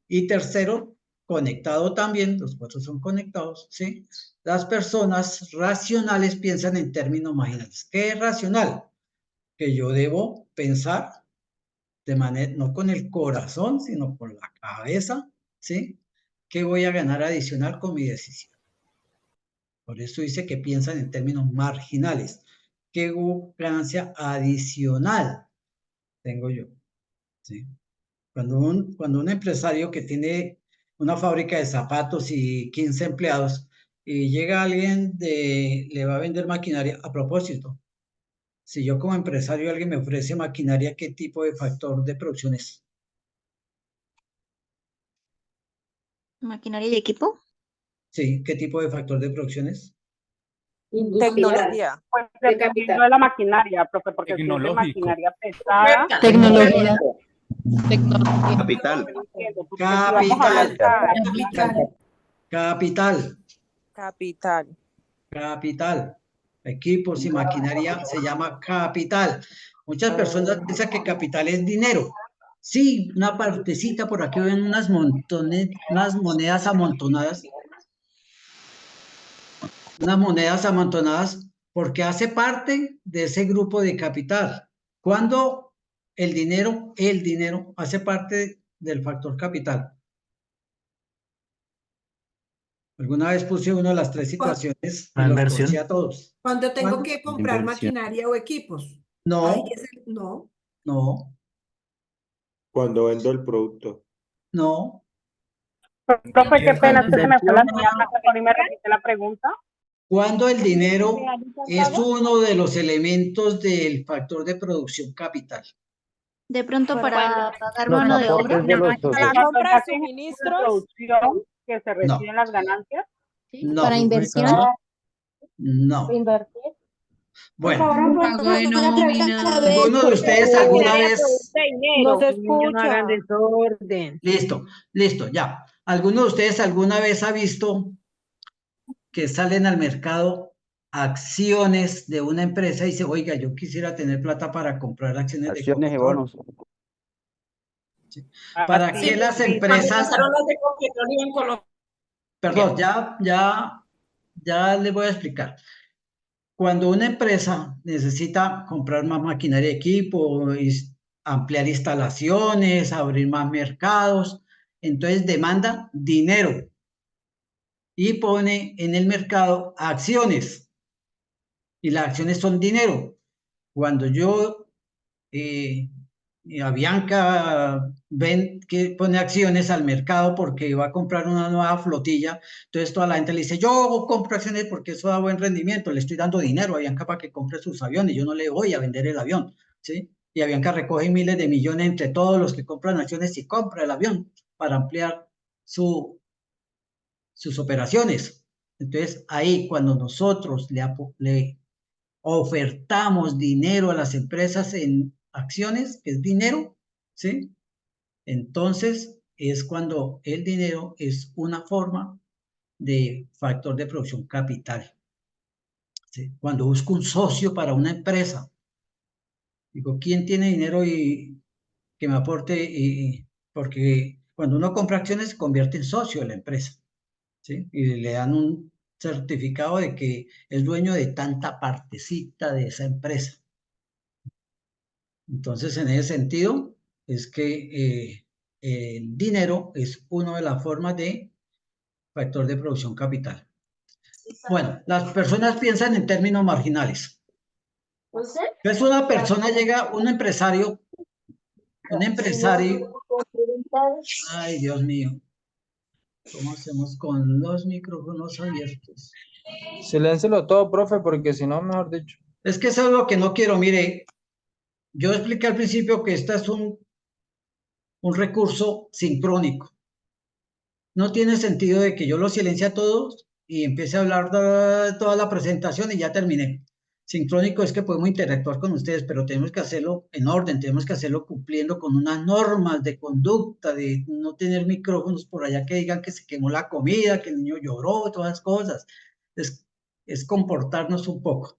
E: Y tercero, conectado también, los cuatro son conectados, ¿sí? Las personas racionales piensan en términos marginales. ¿Qué es racional? Que yo debo pensar de manera, no con el corazón, sino con la cabeza, ¿sí? ¿Qué voy a ganar adicional con mi decisión? Por eso dice que piensan en términos marginales. ¿Qué ganancia adicional tengo yo? ¿Sí? Cuando un empresario que tiene una fábrica de zapatos y 15 empleados y llega alguien le va a vender maquinaria, a propósito, si yo como empresario alguien me ofrece maquinaria, ¿qué tipo de factor de producción es?
F: ¿Maquinaria y equipo?
E: Sí, ¿qué tipo de factor de producción es?
R: Tecnología.
P: Pues dependiendo de la maquinaria, profe, porque si es de maquinaria pesada.
H: Tecnología.
C: Capital.
E: Capital. Equipos y maquinaria se llama capital. Muchas personas piensan que capital es dinero. Sí, una partecita por aquí ven unas monedas amontonadas. Unas monedas amontonadas porque hace parte de ese grupo de capital. Cuando el dinero hace parte del factor capital. Alguna vez puse una de las tres situaciones y los puse a todos.
T: Cuando tengo que comprar maquinaria o equipos.
E: No.
T: No.
E: No.
K: Cuando vendo el producto.
E: No.
P: Profe, qué pena, se me fue la señal, y me repite la pregunta.
E: Cuando el dinero es uno de los elementos del factor de producción capital.
F: De pronto para pagar mano de obra.
R: Para la compra de suministros.
P: Que se reciben las ganancias.
E: No.
F: Para inversión.
E: No.
J: Invertir.
E: Bueno, ¿alguno de ustedes alguna vez?
J: No se escucha.
S: No hagan desorden.
E: Listo, ya. ¿Alguno de ustedes alguna vez ha visto que salen al mercado acciones de una empresa y dice, oiga, yo quisiera tener plata para comprar acciones de Coca-Cola? ¿Para qué las empresas? Perdón, ya les voy a explicar. Cuando una empresa necesita comprar más maquinaria y equipo, ampliar instalaciones, abrir más mercados, entonces demanda dinero y pone en el mercado acciones. Y las acciones son dinero. Cuando yo, Avianca que pone acciones al mercado porque va a comprar una nueva flotilla, entonces toda la gente le dice, yo compro acciones porque eso da buen rendimiento, le estoy dando dinero a Avianca para que compre sus aviones, yo no le voy a vender el avión, ¿sí? Y Avianca recoge miles de millones entre todos los que compran acciones y compra el avión para ampliar sus operaciones. Entonces, ahí cuando nosotros le ofertamos dinero a las empresas en acciones, que es dinero, ¿sí? Entonces, es cuando el dinero es una forma de factor de producción capital. ¿Sí? Cuando busco un socio para una empresa, digo, ¿quién tiene dinero y que me aporte? Porque cuando uno compra acciones se convierte en socio de la empresa, ¿sí? Y le dan un certificado de que es dueño de tanta partecita de esa empresa. Entonces, en ese sentido, es que el dinero es una de las formas de factor de producción capital. Bueno, las personas piensan en términos marginales. Entonces, una persona llega, un empresario, ay, Dios mío, ¿cómo hacemos con los micrófonos abiertos?
I: Siléncielo todo, profe, porque si no, mejor dicho.
E: Es que eso es lo que no quiero. Mire, yo expliqué al principio que este es un recurso sincrónico. No tiene sentido de que yo los silencie a todos y empiece a hablar de toda la presentación y ya terminé. Sincrónico es que podemos interactuar con ustedes, pero tenemos que hacerlo en orden, tenemos que hacerlo cumpliendo con unas normas de conducta, de no tener micrófonos por allá que digan que se quemó la comida, que el niño lloró, todas las cosas. Es comportarnos un poco.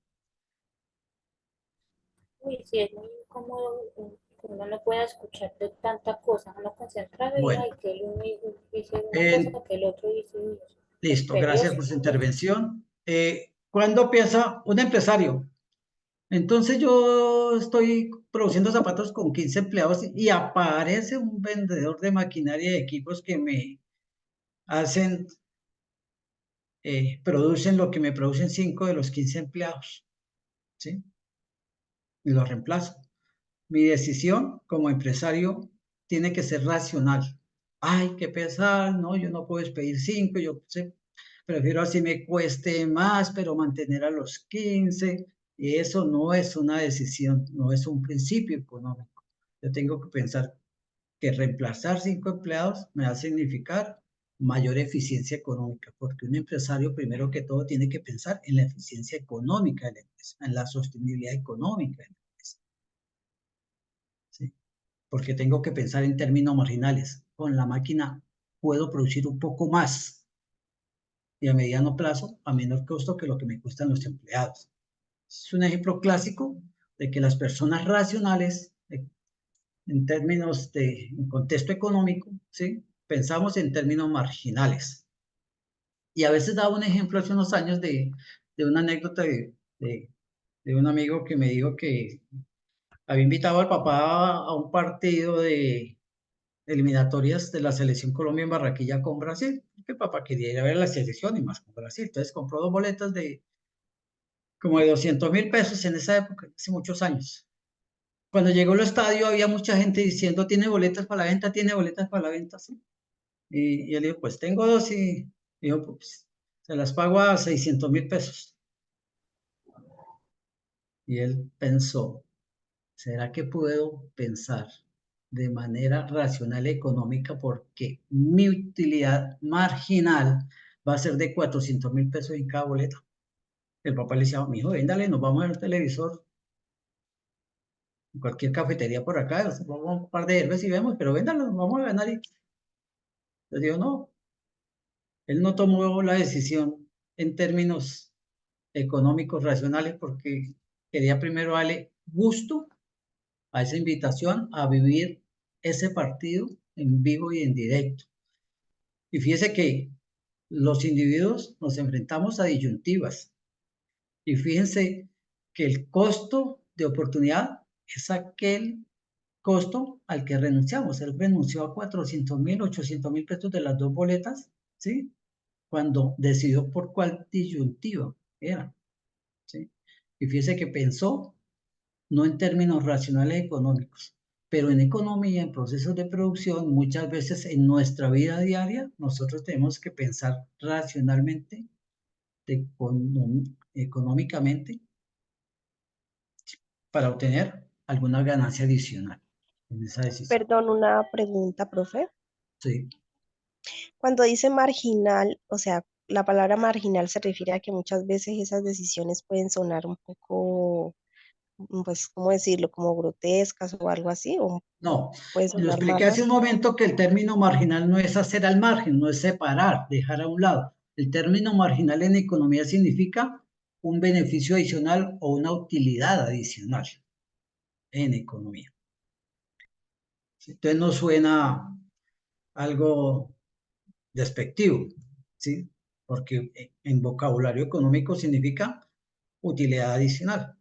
U: Uy, sí, es muy incómodo que uno no pueda escuchar de tanta cosa, uno concentrado y
E: Bueno.
U: ay, que el uno dice una cosa, que el otro dice eso.
E: Listo, gracias por su intervención. ¿Cuándo empieza un empresario? Entonces yo estoy produciendo zapatos con 15 empleados y aparece un vendedor de maquinaria y equipos que me hacen, producen lo que me producen 5 de los 15 empleados, ¿sí? Y los reemplazo. Mi decisión como empresario tiene que ser racional. Ay, qué pesar, no, yo no puedo despedir 5, yo prefiero así me cueste más, pero mantener a los 15. Y eso no es una decisión, no es un principio económico. Yo tengo que pensar que reemplazar 5 empleados me va a significar mayor eficiencia económica, porque un empresario primero que todo tiene que pensar en la eficiencia económica de la empresa, en la sostenibilidad económica de la empresa. ¿Sí? Porque tengo que pensar en términos marginales. Con la máquina puedo producir un poco más y a mediano plazo a menor costo que lo que me cuestan los empleados. Es un ejemplo clásico de que las personas racionales, en términos en contexto económico, ¿sí? Pensamos en términos marginales. Y a veces daba un ejemplo hace unos años de una anécdota de un amigo que me dijo que había invitado al papá a un partido de eliminatorias de la selección Colombia en Barranquilla con Brasil, porque el papá quería ir a ver la selección y más con Brasil. Entonces compró 2 boletas de como de 200.000 pesos en esa época, hace muchos años. Cuando llegó al estadio había mucha gente diciendo, ¿tiene boletas para la venta? ¿Tiene boletas para la venta? ¿Sí? Y él dijo, pues tengo 2 y dijo, pues se las pago a 600.000 pesos. Y él pensó, ¿será que puedo pensar de manera racional económica porque mi utilidad marginal va a ser de 400.000 pesos en cada boleta? El papá le decía, mi hijo, véndale, nos vamos a ver el televisor en cualquier cafetería por acá, vamos a un par de herbes y vemos, pero véndalo, nos vamos a ganar. Y le digo, no, él no tomó la decisión en términos económicos racionales porque quería primero darle gusto a esa invitación a vivir ese partido en vivo y en directo. Y fíjese que los individuos nos enfrentamos a disyuntivas. Y fíjense que el costo de oportunidad es aquel costo al que renunciamos. Él renunció a 400.000, 800.000 pesos de las 2 boletas, ¿sí? Cuando decidió por cuál disyuntiva era, ¿sí? Y fíjese que pensó no en términos racionales económicos, pero en economía, en procesos de producción, muchas veces en nuestra vida diaria, nosotros tenemos que pensar racionalmente, económicamente, para obtener alguna ganancia adicional en esa decisión.
A: Perdón, una pregunta, profe.
E: Sí.
A: Cuando dice marginal, o sea, la palabra marginal se refiere a que muchas veces esas decisiones pueden sonar un poco, pues, ¿cómo decirlo? Como grotescas o algo así, o
E: No,
A: puede
E: lo
A: sonar
E: expliqué hace
A: malas.
E: un momento que el término marginal no es hacer al margen, no es separar, dejar a un lado. El término marginal en economía significa un beneficio adicional o una utilidad adicional en economía. Entonces no suena algo despectivo, ¿sí? Porque en vocabulario económico significa utilidad adicional.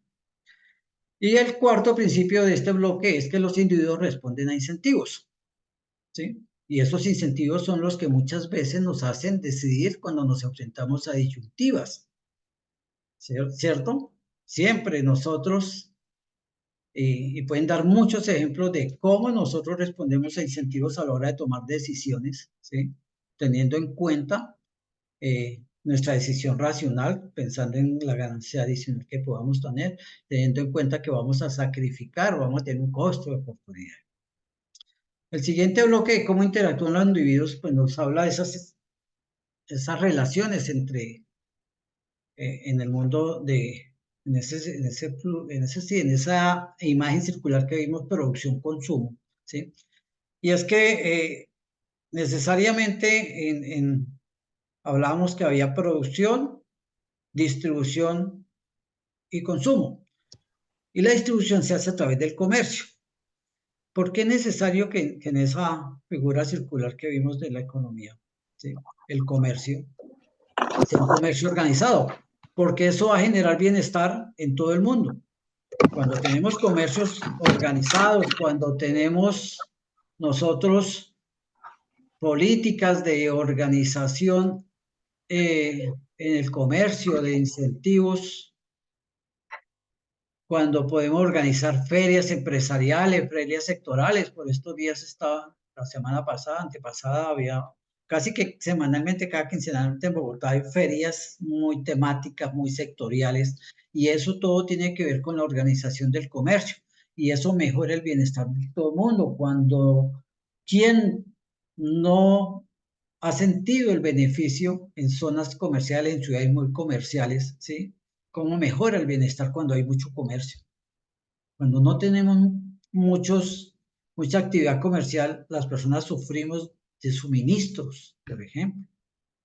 E: Y el cuarto principio de este bloque es que los individuos responden a incentivos, ¿sí? Y esos incentivos son los que muchas veces nos hacen decidir cuando nos enfrentamos a disyuntivas, ¿cierto? Siempre nosotros, y pueden dar muchos ejemplos de cómo nosotros respondemos a incentivos a la hora de tomar decisiones, ¿sí? Teniendo en cuenta nuestra decisión racional, pensando en la ganancia adicional que podamos tener, teniendo en cuenta que vamos a sacrificar o vamos a tener un costo de oportunidad. El siguiente bloque de cómo interactúan los individuos, pues nos habla de esas relaciones entre, en el mundo de, en esa imagen circular que vimos, producción-consumo, ¿sí? Y es que necesariamente hablábamos que había producción, distribución y consumo. Y la distribución se hace a través del comercio. ¿Por qué es necesario que en esa figura circular que vimos de la economía, ¿sí? El comercio sea un comercio organizado? Porque eso va a generar bienestar en todo el mundo. Cuando tenemos comercios organizados, cuando tenemos nosotros políticas de organización en el comercio, de incentivos, cuando podemos organizar ferias empresariales, ferias sectorales. Por estos días estaba, la semana pasada, antepasada, había casi que semanalmente, cada quincenalmente en Bogotá hay ferias muy temáticas, muy sectoriales, y eso todo tiene que ver con la organización del comercio, y eso mejora el bienestar de todo el mundo. Cuando quien no ha sentido el beneficio en zonas comerciales, en ciudades muy comerciales, ¿sí? ¿Cómo mejora el bienestar cuando hay mucho comercio? Cuando no tenemos mucha actividad comercial, las personas sufrimos de suministros, por ejemplo.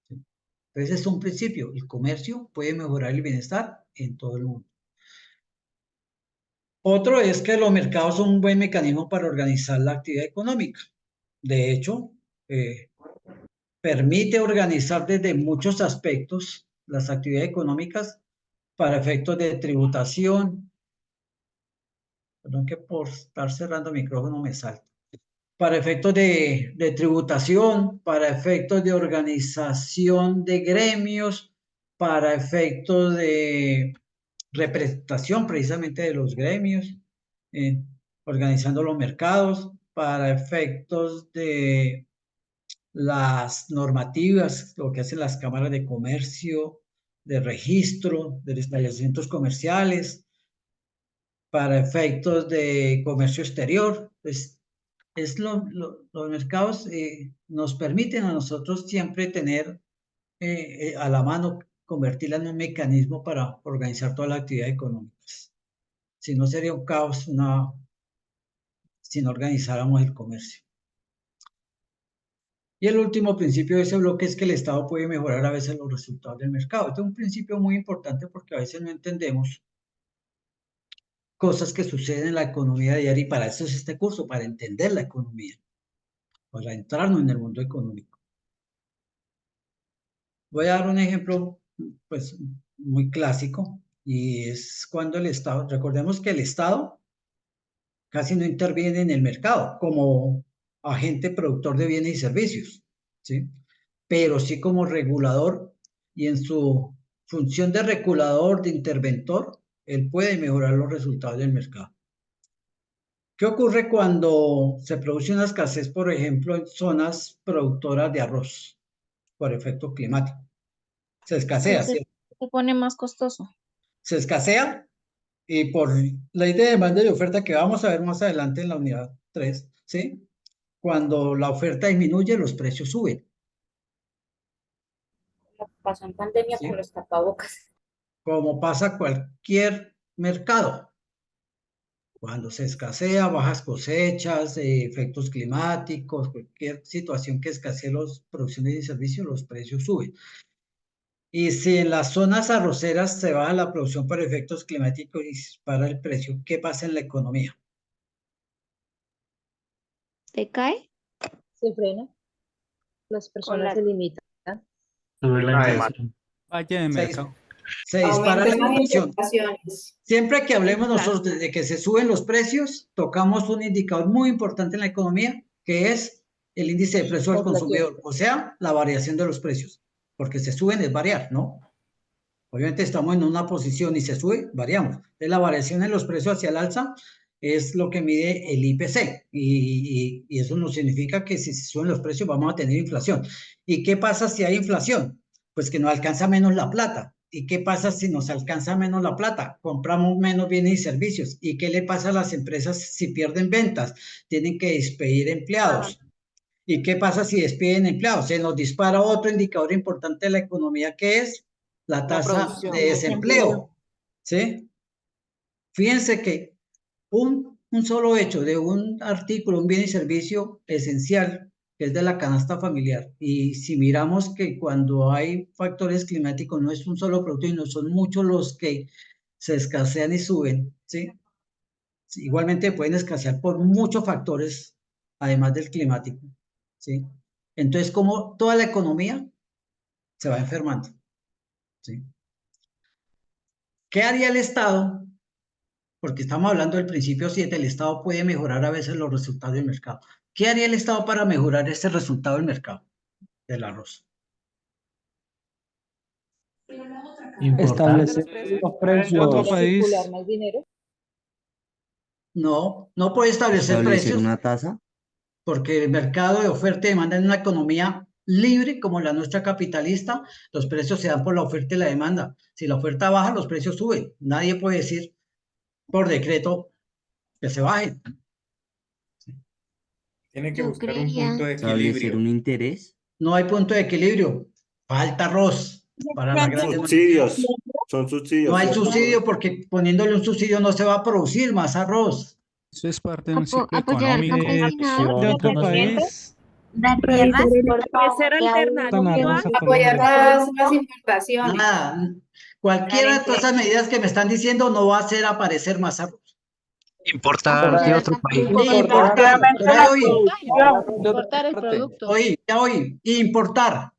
E: ¿Sí? Entonces es un principio. El comercio puede mejorar el bienestar en todo el mundo. Otro es que los mercados son un buen mecanismo para organizar la actividad económica. De hecho, permite organizar desde muchos aspectos las actividades económicas para efectos de tributación. Perdón que por estar cerrando el micrófono me salto. Para efectos de tributación, para efectos de organización de gremios, para efectos de representación precisamente de los gremios, organizando los mercados, para efectos de las normativas, lo que hacen las cámaras de comercio, de registro, de establecimientos comerciales, para efectos de comercio exterior. Pues los mercados nos permiten a nosotros siempre tener a la mano, convertirla en un mecanismo para organizar toda la actividad económica. Si no, sería un caos si no organizáramos el comercio. Y el último principio de ese bloque es que el Estado puede mejorar a veces los resultados del mercado. Este es un principio muy importante porque a veces no entendemos cosas que suceden en la economía diaria, y para eso es este curso, para entender la economía, para entrarnos en el mundo económico. Voy a dar un ejemplo pues muy clásico, y es cuando el Estado, recordemos que el Estado casi no interviene en el mercado como agente productor de bienes y servicios, ¿sí? Pero sí como regulador, y en su función de regulador, de interventor, él puede mejorar los resultados del mercado. ¿Qué ocurre cuando se produce una escasez, por ejemplo, en zonas productoras de arroz por efecto climático? Se escasea, ¿cierto?
F: Se pone más costoso.
E: Se escasea y por ley de demanda y oferta que vamos a ver más adelante en la unidad 3, ¿sí? Cuando la oferta disminuye, los precios suben.
U: Lo que pasó en pandemia
E: ¿Sí?
U: con los tapabocas.
E: Como pasa cualquier mercado. Cuando se escasea, bajas cosechas, efectos climáticos, cualquier situación que escasee las producciones y servicios, los precios suben. Y si en las zonas arroceras se baja la producción por efectos climáticos y se dispara el precio, ¿qué pasa en la economía?
F: ¿Te cae?
D: Se frena. Las personas se limitan.
Q: Sube la
O: Además,
Q: inflación.
O: valle de mercado.
E: Se dispara la
L: Aumentan las
E: inflación.
L: importaciones.
E: Siempre que hablemos nosotros de que se suben los precios, tocamos un indicador muy importante en la economía, que es el índice de precio al consumidor, o sea, la variación de los precios, porque se suben es variar, ¿no? Obviamente estamos en una posición y se sube, variamos. Entonces, la variación en los precios hacia el alza es lo que mide el IPC y eso no significa que si se suben los precios vamos a tener inflación. ¿Y qué pasa si hay inflación? Pues que nos alcanza menos la plata. ¿Y qué pasa si nos alcanza menos la plata? Compramos menos bienes y servicios. ¿Y qué le pasa a las empresas si pierden ventas? Tienen que despedir empleados. ¿Y qué pasa si despiden empleados? Se nos dispara otro indicador importante de la economía que es la tasa
R: producción.
E: de desempleo. ¿Sí? Fíjense que un solo hecho de un artículo, un bien y servicio esencial, que es de la canasta familiar, y si miramos que cuando hay factores climáticos no es un solo producto, sino son muchos los que se escasean y suben, ¿sí? Igualmente pueden escasear por muchos factores, además del climático, ¿sí? Entonces, como toda la economía se va enfermando, ¿sí? ¿Qué haría el Estado? Porque estamos hablando del principio 7, el Estado puede mejorar a veces los resultados del mercado. ¿Qué haría el Estado para mejorar este resultado del mercado del arroz?
Q: Importar.
I: Establecer los
Q: Otro
I: precios.
Q: país.
D: Circular más dinero.
E: No, no puede establecer precios
G: una tasa.
E: porque el mercado de oferta y demanda en una economía libre como la nuestra capitalista, los precios se dan por la oferta y la demanda. Si la oferta baja, los precios suben. Nadie puede decir por decreto que se bajen.
O: Tiene que
F: Yo
O: buscar un
F: creería.
O: punto de
G: Establecer
O: equilibrio.
G: un interés.
E: No hay punto de equilibrio. Falta arroz para la grande mayoría.
K: Subsidios. Son
E: No
K: subsidios,
E: hay
K: ¿cierto?
E: subsidio porque poniéndole un subsidio no se va a producir más arroz.
O: Eso es parte de un ciclo
F: Apoyar al
O: económico.
F: campesinado.
Q: De otro país.
R: Dar tierras puede ser
Q: Tan
R: alternativa.
Q: arroz a
L: Apoyar
Q: Colombia.
L: las importaciones.
E: Nada. Cualquiera de todas esas medidas que me están diciendo no va a hacer aparecer más arroz.
Q: Importar de otro país.
E: Importar. Ya oí.
H: Importar el producto.
E: Ya oí. Importar.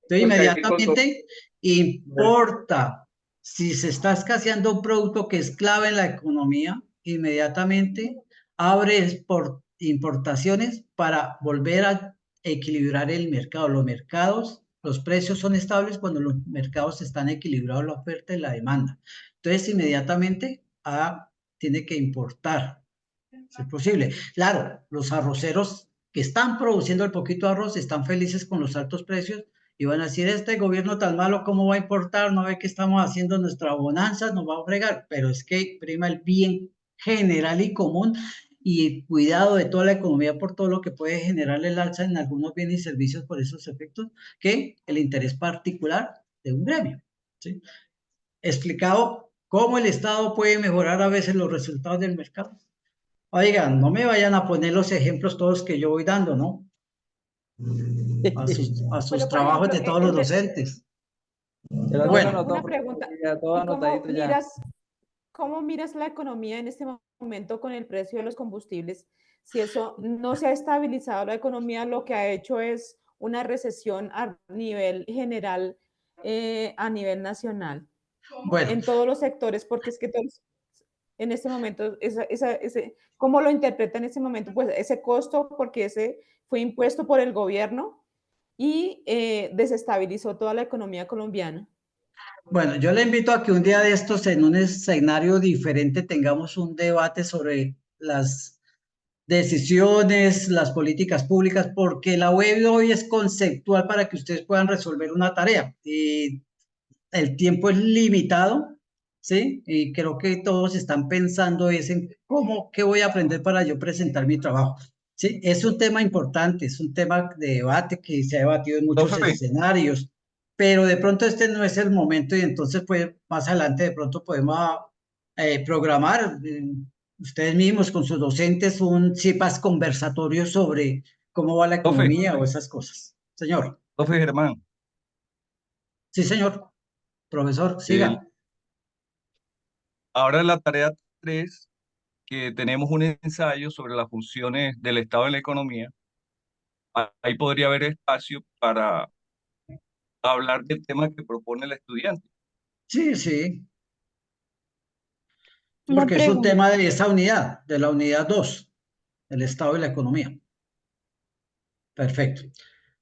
E: Entonces, inmediatamente importa. Si se está escaseando un producto que es clave en la economía, inmediatamente abre por importaciones para volver a equilibrar el mercado. Los mercados, los precios son estables cuando los mercados están equilibrados, la oferta y la demanda. Entonces, inmediatamente tiene que importar, si es posible. Claro, los arroceros que están produciendo el poquito de arroz están felices con los altos precios y van a decir, este gobierno tan malo, ¿cómo va a importar? No ve que estamos haciendo nuestra bonanza, nos va a fregar, pero es que prima el bien general y común y el cuidado de toda la economía por todo lo que puede generar el alza en algunos bienes y servicios por esos efectos, que el interés particular de un gremio, ¿sí? Explicado cómo el Estado puede mejorar a veces los resultados del mercado. Oigan, no me vayan a poner los ejemplos todos que yo voy dando, ¿no? A sus
R: Pero, por
E: trabajos
R: ejemplo,
E: de todos los docentes. Bueno,
R: una pregunta.
I: Todo
R: ¿Y cómo
I: anotadito ya.
R: miras la economía en este momento con el precio de los combustibles? Si eso no se ha estabilizado la economía, lo que ha hecho es una recesión a nivel general, a nivel nacional,
E: bueno,
R: en todos los sectores, porque es que todos, en este momento, ¿cómo lo interpreta en este momento? Pues ese costo, porque ese fue impuesto por el gobierno y desestabilizó toda la economía colombiana.
E: bueno, yo le invito a que un día de estos, en un escenario diferente, tengamos un debate sobre las decisiones, las políticas públicas, porque la web hoy es conceptual para que ustedes puedan resolver una tarea y el tiempo es limitado ¿sí? Y creo que todos están pensando es en qué voy a aprender para yo presentar mi trabajo, ¿sí? Es un tema importante, es un tema de debate que se ha debatido en muchos
C: Profe.
E: escenarios, pero de pronto este no es el momento y entonces pues más adelante de pronto podemos programar ustedes mismos con sus docentes un CIPAS conversatorio sobre cómo va la economía o esas cosas. Señor.
C: Profe Germán.
E: Sí, señor. Profesor, siga.
C: Ahora en la tarea 3, que tenemos un ensayo sobre las funciones del Estado en la economía, ahí podría haber espacio para hablar del tema que propone el estudiante.
E: Sí, sí.
A: Una
E: Porque es un
A: pregunta.
E: tema de esa unidad, de la unidad 2, el Estado y la economía. Perfecto.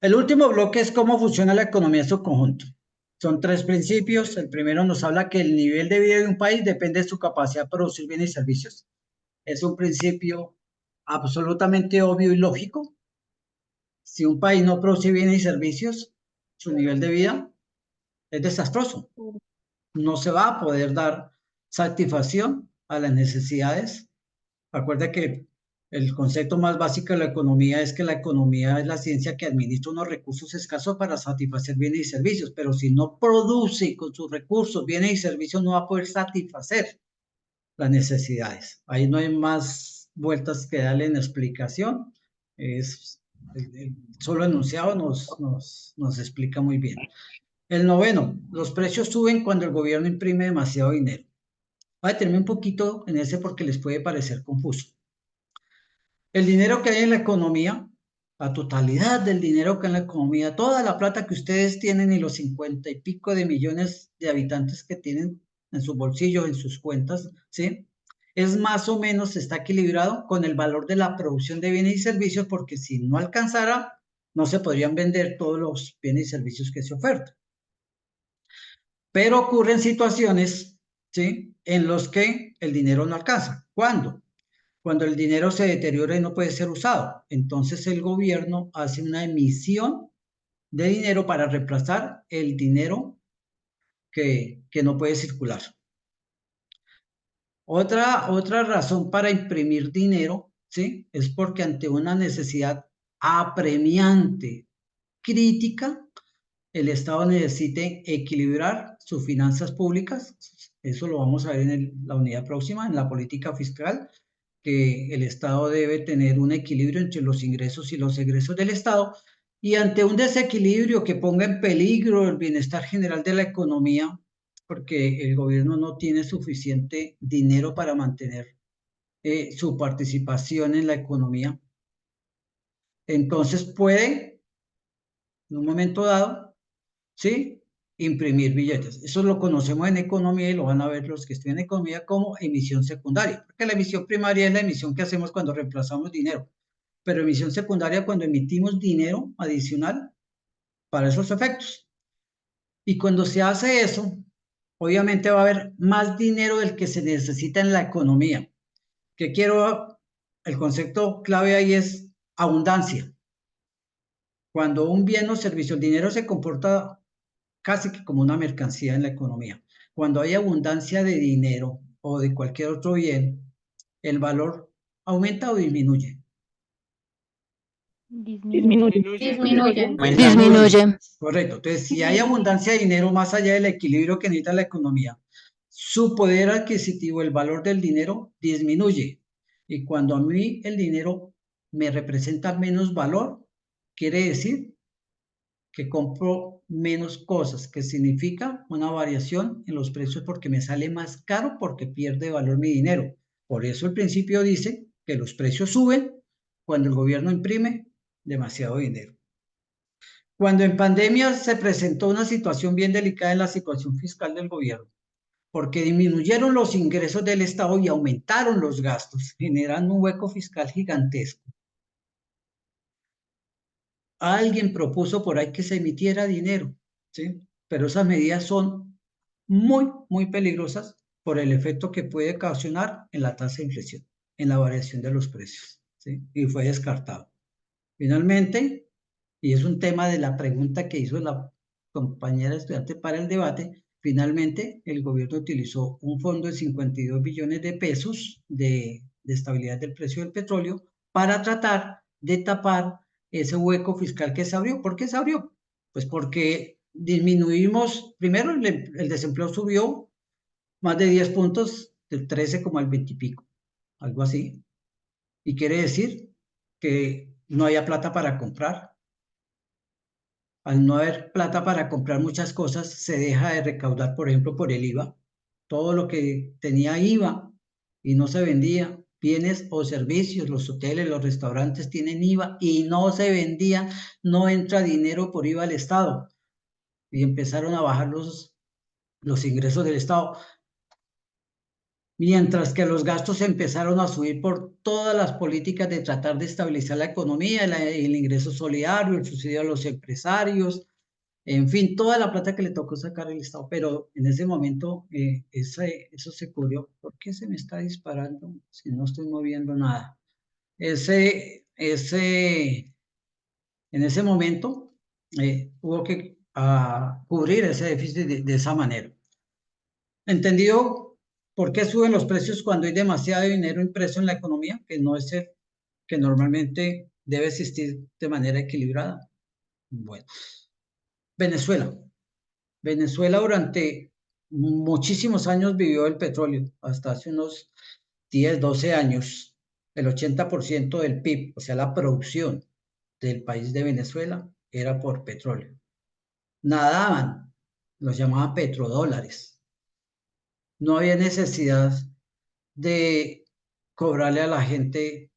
E: El último bloque es cómo funciona la economía en su conjunto. Son 3 principios. El primero nos habla que el nivel de vida de un país depende de su capacidad de producir bienes y servicios. Es un principio absolutamente obvio y lógico. Si un país no produce bienes y servicios, su nivel de vida es desastroso. No se va a poder dar satisfacción a las necesidades. Acuerda que el concepto más básico de la economía es que la economía es la ciencia que administra unos recursos escasos para satisfacer bienes y servicios, pero si no produce con sus recursos bienes y servicios no va a poder satisfacer las necesidades. Ahí no hay más vueltas que darle en explicación. Es el solo enunciado nos explica muy bien. El noveno, los precios suben cuando el gobierno imprime demasiado dinero. Voy a detenerme un poquito en ese porque les puede parecer confuso. El dinero que hay en la economía, la totalidad del dinero que hay en la economía, toda la plata que ustedes tienen y los 50 y pico de millones de habitantes que tienen en sus bolsillos, en sus cuentas, ¿sí? Es más o menos, está equilibrado con el valor de la producción de bienes y servicios, porque si no alcanzara, no se podrían vender todos los bienes y servicios que se ofertan. Pero ocurren situaciones, ¿sí?, en los que el dinero no alcanza. ¿Cuándo? Cuando el dinero se deteriora y no puede ser usado. Entonces el gobierno hace una emisión de dinero para reemplazar el dinero que no puede circular. Otra razón para imprimir dinero, ¿sí?, es porque ante una necesidad apremiante, crítica, el Estado necesite equilibrar sus finanzas públicas. Eso lo vamos a ver en la unidad próxima, en la política fiscal, que el Estado debe tener un equilibrio entre los ingresos y los egresos del Estado, y ante un desequilibrio que ponga en peligro el bienestar general de la economía, porque el gobierno no tiene suficiente dinero para mantener su participación en la economía, entonces puede, en un momento dado, ¿sí?, imprimir billetes. Eso lo conocemos en economía y lo van a ver los que estudian economía como emisión secundaria, porque la emisión primaria es la emisión que hacemos cuando reemplazamos dinero, pero emisión secundaria cuando emitimos dinero adicional para esos efectos. Y cuando se hace eso, obviamente va a haber más dinero del que se necesita en la economía. ¿Qué quiero? El concepto clave ahí es abundancia. Cuando un bien o servicio, el dinero se comporta casi que como una mercancía en la economía. Cuando hay abundancia de dinero o de cualquier otro bien, ¿el valor aumenta o disminuye?
N: Disminuye.
F: Disminuye.
E: Correcto. Entonces, si hay abundancia de dinero más allá del equilibrio que necesita la economía, su poder adquisitivo, el valor del dinero, disminuye. Y cuando a mí el dinero me representa menos valor, quiere decir que compro menos cosas, que significa una variación en los precios porque me sale más caro porque pierde valor mi dinero. Por eso el principio dice que los precios suben cuando el gobierno imprime demasiado dinero. Cuando en pandemia se presentó una situación bien delicada en la situación fiscal del gobierno, porque disminuyeron los ingresos del Estado y aumentaron los gastos, generando un hueco fiscal gigantesco. Alguien propuso por ahí que se emitiera dinero, ¿sí? Pero esas medidas son muy, muy peligrosas por el efecto que puede ocasionar en la tasa de inflación, en la variación de los precios, ¿sí? Y fue descartado. Finalmente, y es un tema de la pregunta que hizo la compañera estudiante para el debate, Finalmente, el gobierno utilizó un fondo de 52 billones de pesos de estabilidad del precio del petróleo para tratar de tapar ese hueco fiscal que se abrió. ¿Por qué se abrió? Pues porque disminuimos, primero el desempleo subió más de 10 puntos, del 13 como al 20 y pico, algo así. Y quiere decir que no haya plata para comprar. Al no haber plata para comprar muchas cosas, se deja de recaudar, por ejemplo, por el IVA. Todo lo que tenía IVA y no se vendía, bienes o servicios, los hoteles, los restaurantes tienen IVA y no se vendían, no entra dinero por IVA al Estado. Y empezaron a bajar los ingresos del Estado. Mientras que los gastos empezaron a subir por todas las políticas de tratar de estabilizar la economía, el ingreso solidario, el subsidio a los empresarios, en fin, toda la plata que le tocó sacar el Estado, pero en ese momento eso se cubrió. ¿Por qué se me está disparando si no estoy moviendo nada? En ese momento hubo que cubrir ese déficit de esa manera. ¿Entendido por qué suben los precios cuando hay demasiado dinero impreso en la economía? Que no es el que normalmente debe existir de manera equilibrada. Bueno, Venezuela. Venezuela durante muchísimos años vivió el petróleo, hasta hace unos 10, 12 años. El 80% del PIB, o sea, la producción del país de Venezuela era por petróleo. Nadaban, los llamaban petrodólares. No había necesidad de cobrarle a la gente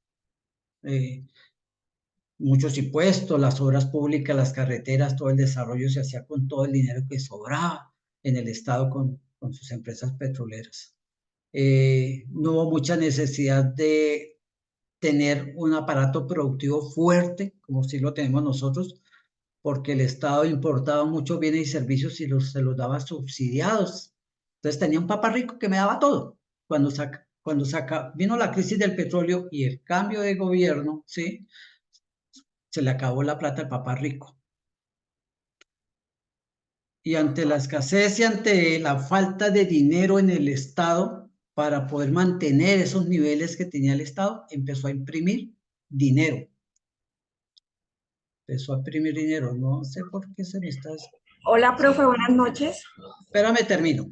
E: muchos impuestos, las obras públicas, las carreteras, todo el desarrollo se hacía con todo el dinero que sobraba en el Estado con sus empresas petroleras. No hubo mucha necesidad de tener un aparato productivo fuerte, como sí lo tenemos nosotros, porque el Estado importaba muchos bienes y servicios y se los daba subsidiados. Entonces tenía un papá rico que me daba todo. Cuando vino la crisis del petróleo y el cambio de gobierno, ¿sí?, se le acabó la plata al papá rico. Y ante la escasez y ante la falta de dinero en el Estado para poder mantener esos niveles que tenía el Estado, empezó a imprimir dinero. No sé por qué se me está...
J: Hola, profe, buenas noches.
E: Espérame, termino.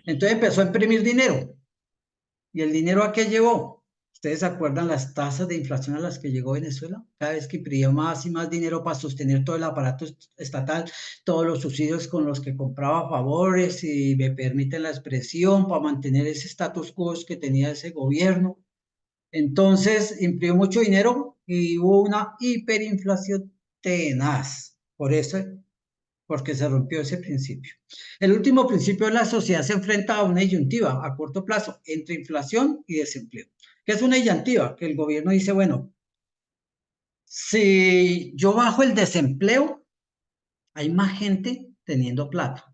E: Entonces empezó a imprimir dinero. ¿Y el dinero a qué llevó? ¿Ustedes se acuerdan las tasas de inflación a las que llegó Venezuela? Cada vez que imprimía más y más dinero para sostener todo el aparato estatal, todos los subsidios con los que compraba favores, y me permiten la expresión, para mantener ese status quo que tenía ese gobierno. Entonces imprimió mucho dinero y hubo una hiperinflación tenaz. Por eso, porque se rompió ese principio. El último principio es la sociedad se enfrenta a una disyuntiva a corto plazo entre inflación y desempleo. ¿Qué es una disyuntiva? Que el gobierno dice, bueno, si yo bajo el desempleo, hay más gente teniendo plata,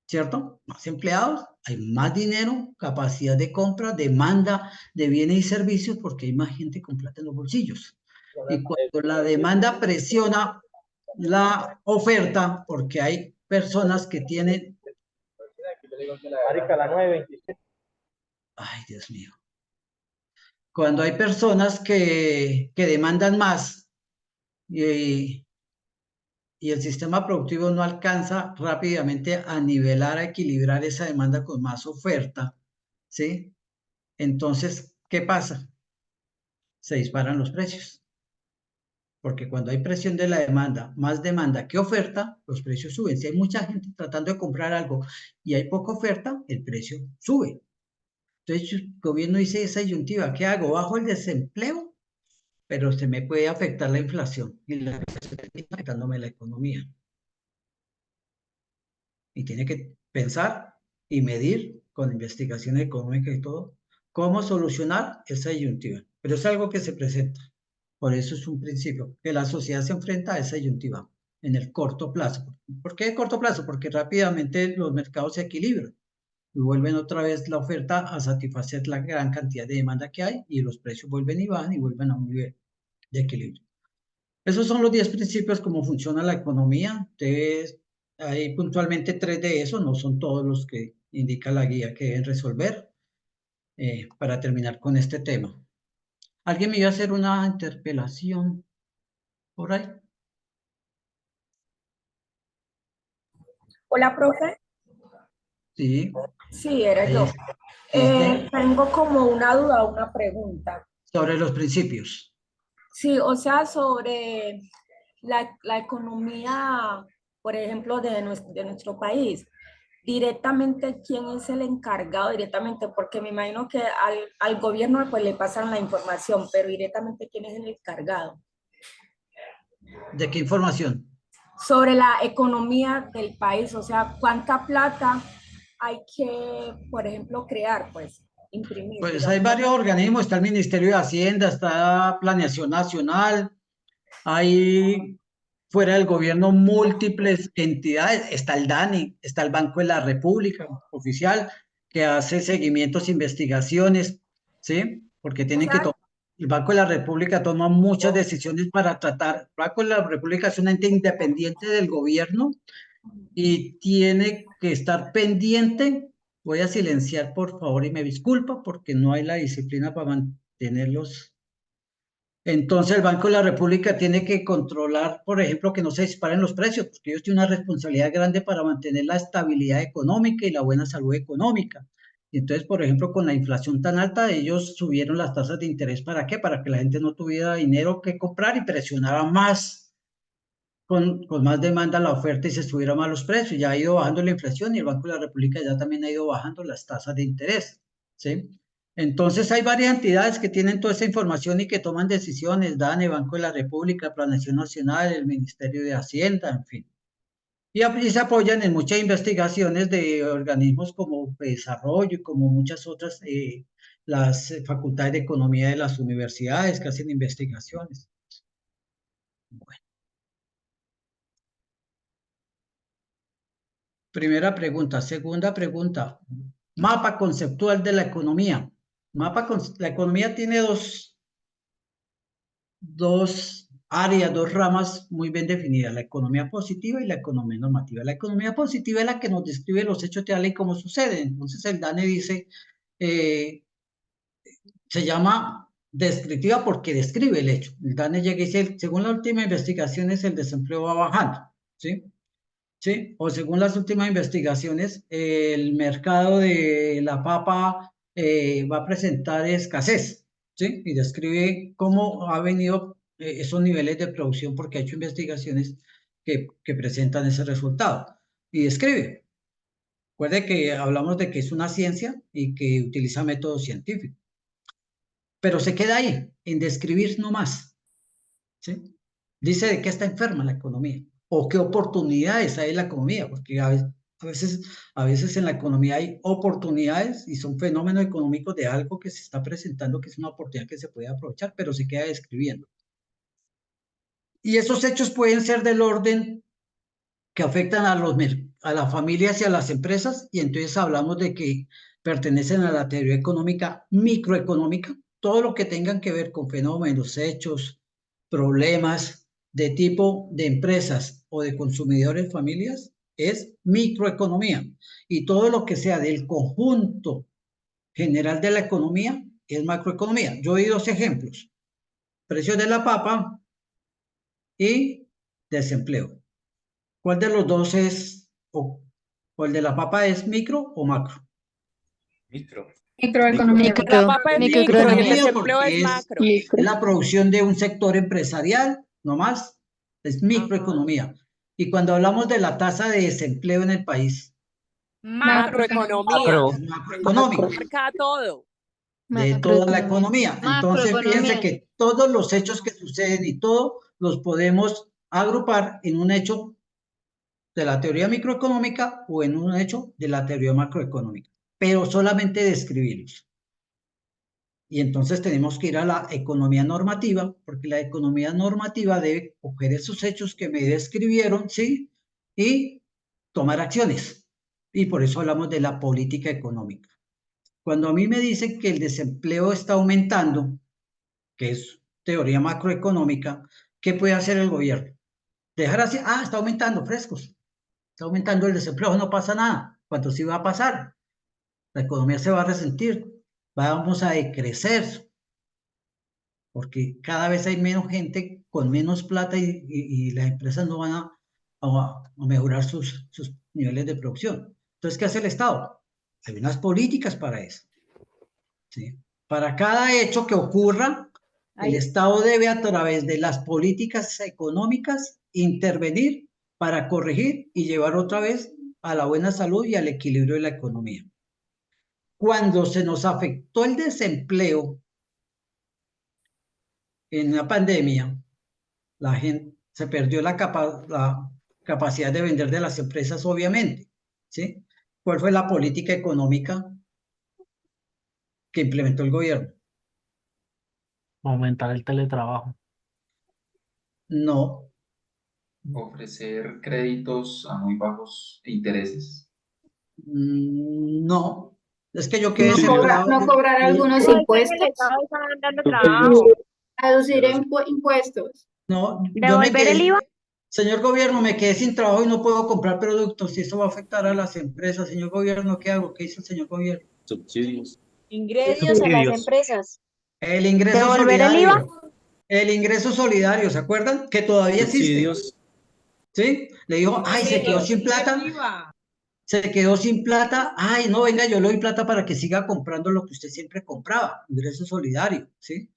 E: ¿cierto? Más empleados, hay más dinero, capacidad de compra, demanda de bienes y servicios, porque hay más gente con plata en los bolsillos. Y cuando la demanda presiona la oferta, porque hay personas que tienen... Ay, Dios mío. Cuando hay personas que demandan más y el sistema productivo no alcanza rápidamente a nivelar, a equilibrar esa demanda con más oferta, ¿sí? Entonces, ¿qué pasa? Se disparan los precios. Porque cuando hay presión de la demanda, más demanda que oferta, los precios suben. Si hay mucha gente tratando de comprar algo y hay poca oferta, el precio sube. Entonces el gobierno dice esa disyuntiva, ¿qué hago? ¿Bajo el desempleo? Pero se me puede afectar la inflación y la inflación está afectándome la economía. Y tiene que pensar y medir con investigación económica y todo, cómo solucionar esa disyuntiva. Pero es algo que se presenta. Por eso es un principio, que la sociedad se enfrenta a esa disyuntiva en el corto plazo. ¿Por qué corto plazo? Porque rápidamente los mercados se equilibran y vuelven otra vez la oferta a satisfacer la gran cantidad de demanda que hay y los precios vuelven y van y vuelven a un nivel de equilibrio. Esos son los 10 principios, cómo funciona la economía. Ustedes Hay puntualmente 3 de esos, no son todos los que indica la guía que deben resolver para terminar con este tema. ¿Alguien me iba a hacer una interpelación por ahí?
G: Hola, profe.
E: Sí.
G: Sí, era yo. Tengo como una duda, una pregunta.
E: Sobre los principios.
G: Sí, o sea, sobre la economía, por ejemplo, de nuestro país. Directamente, ¿quién es el encargado directamente? Porque me imagino que al gobierno pues le pasan la información, pero directamente, ¿quién es el encargado?
E: ¿De qué información?
G: Sobre la economía del país, o sea, ¿cuánta plata hay que, por ejemplo, crear, pues, imprimir?
E: Pues
G: digamos?
E: hay varios organismos, está el Ministerio de Hacienda, está Planeación Nacional, hay fuera del gobierno múltiples entidades, está el DANE, está el Banco de la República oficial, que hace seguimientos, investigaciones, ¿sí? Porque tienen que tomar, el Banco de la República toma muchas decisiones para tratar, el Banco de la República es un ente independiente del gobierno y tiene que estar pendiente. Voy a silenciar, por favor, y me disculpa porque no hay la disciplina para mantenerlos. Entonces, el Banco de la República tiene que controlar, por ejemplo, que no se disparen los precios, porque ellos tienen una responsabilidad grande para mantener la estabilidad económica y la buena salud económica. Y entonces, por ejemplo, con la inflación tan alta, ellos subieron las tasas de interés. ¿Para qué? Para que la gente no tuviera dinero que comprar y presionara más con más demanda la oferta y se subieran más los precios. Ya ha ido bajando la inflación y el Banco de la República ya también ha ido bajando las tasas de interés, ¿sí? Entonces hay varias entidades que tienen toda esa información y que toman decisiones, DANE, Banco de la República, Planeación Nacional, el Ministerio de Hacienda, en fin. Y se apoyan en muchas investigaciones de organismos como Desarrollo y como muchas otras, las facultades de economía de las universidades que hacen investigaciones. Bueno. Primera pregunta. Segunda pregunta. Mapa conceptual de la economía. La economía tiene dos áreas, dos ramas muy bien definidas, la economía positiva y la economía normativa. La economía positiva es la que nos describe los hechos reales y cómo suceden. Entonces el DANE dice, se llama descriptiva porque describe el hecho. El DANE llega y dice, según la última investigación, el desempleo va bajando, ¿sí? ¿Sí? O según las últimas investigaciones, el mercado de la papa va a presentar escasez, ¿sí? Y describe cómo ha venido esos niveles de producción porque ha hecho investigaciones que presentan ese resultado. Y describe. Recuerde que hablamos de que es una ciencia y que utiliza métodos científicos. Pero se queda ahí, en describir nomás, ¿sí? Dice de qué está enferma la economía o qué oportunidades hay en la economía, porque a veces en la economía hay oportunidades y son fenómenos económicos de algo que se está presentando que es una oportunidad que se puede aprovechar, pero se queda describiendo. Y esos hechos pueden ser del orden que afectan a las familias y a las empresas, y entonces hablamos de que pertenecen a la teoría económica microeconómica, todo lo que tengan que ver con fenómenos, hechos, problemas de tipo de empresas o de consumidores, familias, es microeconomía. Y todo lo que sea del conjunto general de la economía es macroeconomía. Yo di 2 ejemplos, precios de la papa y desempleo. ¿Cuál de los dos es, o el de la papa es micro o macro?
O: Micro.
F: Microeconomía.
V: La papa es micro y el desempleo
E: porque
V: es macro.
E: es la producción de un sector empresarial, no más, es microeconomía. Y cuando hablamos de la tasa de desempleo en el país,
V: Macroeconomía.
E: es macroeconómico,
V: Marca todo.
E: de toda la economía. Entonces, fíjense que todos los hechos que suceden y todo los podemos agrupar en un hecho de la teoría microeconómica o en un hecho de la teoría macroeconómica, pero solamente describirlos. Y entonces tenemos que ir a la economía normativa, porque la economía normativa debe coger esos hechos que me describieron, ¿sí? Y tomar acciones. Y por eso hablamos de la política económica. Cuando a mí me dicen que el desempleo está aumentando, que es teoría macroeconómica, ¿qué puede hacer el gobierno? Dejar así, está aumentando, frescos. Está aumentando el desempleo, no pasa nada. ¿Cuánto sí va a pasar? La economía se va a resentir, vamos a decrecer, porque cada vez hay menos gente con menos plata y las empresas no van a mejorar sus niveles de producción. Entonces, ¿qué hace el Estado? Hay unas políticas para eso. ¿Sí? Para cada hecho que ocurra, el Estado debe a través de las políticas económicas intervenir para corregir y llevar otra vez a la buena salud y al equilibrio de la economía. Cuando se nos afectó el desempleo en la pandemia, la gente se perdió la capacidad de vender de las empresas, obviamente. ¿Sí? ¿Cuál fue la política económica que implementó el gobierno?
Q: Aumentar el teletrabajo.
E: No.
B: Ofrecer créditos a muy bajos intereses.
E: No. Es que yo
J: No,
E: quedé desempleado.
J: no cobrar algunos impuestos. Reducir impuestos.
E: No, yo me
J: ¿Devolver el
E: quedé,
J: IVA?
E: señor gobierno, me quedé sin trabajo y no puedo comprar productos y eso va a afectar a las empresas. Señor gobierno, ¿qué hago? ¿Qué hizo el señor gobierno?
K: Subsidios.
F: Ingresos a las empresas.
E: El ingreso
F: ¿Devolver el
E: solidario.
F: IVA?
E: El ingreso solidario, ¿se acuerdan? Que todavía existe.
K: Subsidios.
E: ¿Sí? Le dijo, ay, se quedó sin plata. Se quedó sin plata. Ay, no, venga, yo le doy plata para que siga comprando lo que usted siempre compraba. Ingreso solidario, ¿sí?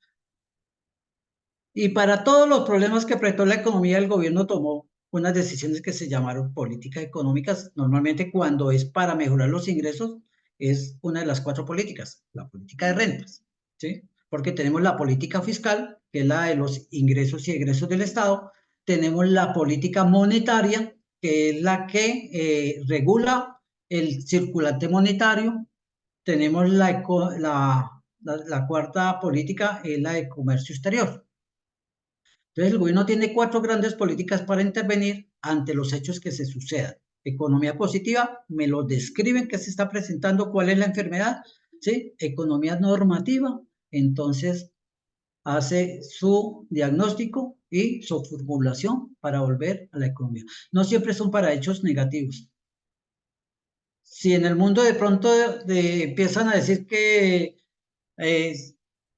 E: Y para todos los problemas que apretó la economía, el gobierno tomó unas decisiones que se llamaron políticas económicas. Normalmente cuando es para mejorar los ingresos, es una de las 4 políticas, la política de rentas, ¿sí? Porque tenemos la política fiscal, que es la de los ingresos y egresos del Estado. Tenemos la política monetaria, que es la que regula el circulante monetario. Tenemos la cuarta política, es la de comercio exterior. Entonces, el gobierno tiene 4 grandes políticas para intervenir ante los hechos que se sucedan. Economía positiva, me lo describen qué se está presentando, cuál es la enfermedad, ¿sí? Economía normativa, entonces hace su diagnóstico y su formulación para volver a la economía. No siempre son para hechos negativos. Si en el mundo de pronto empiezan a decir que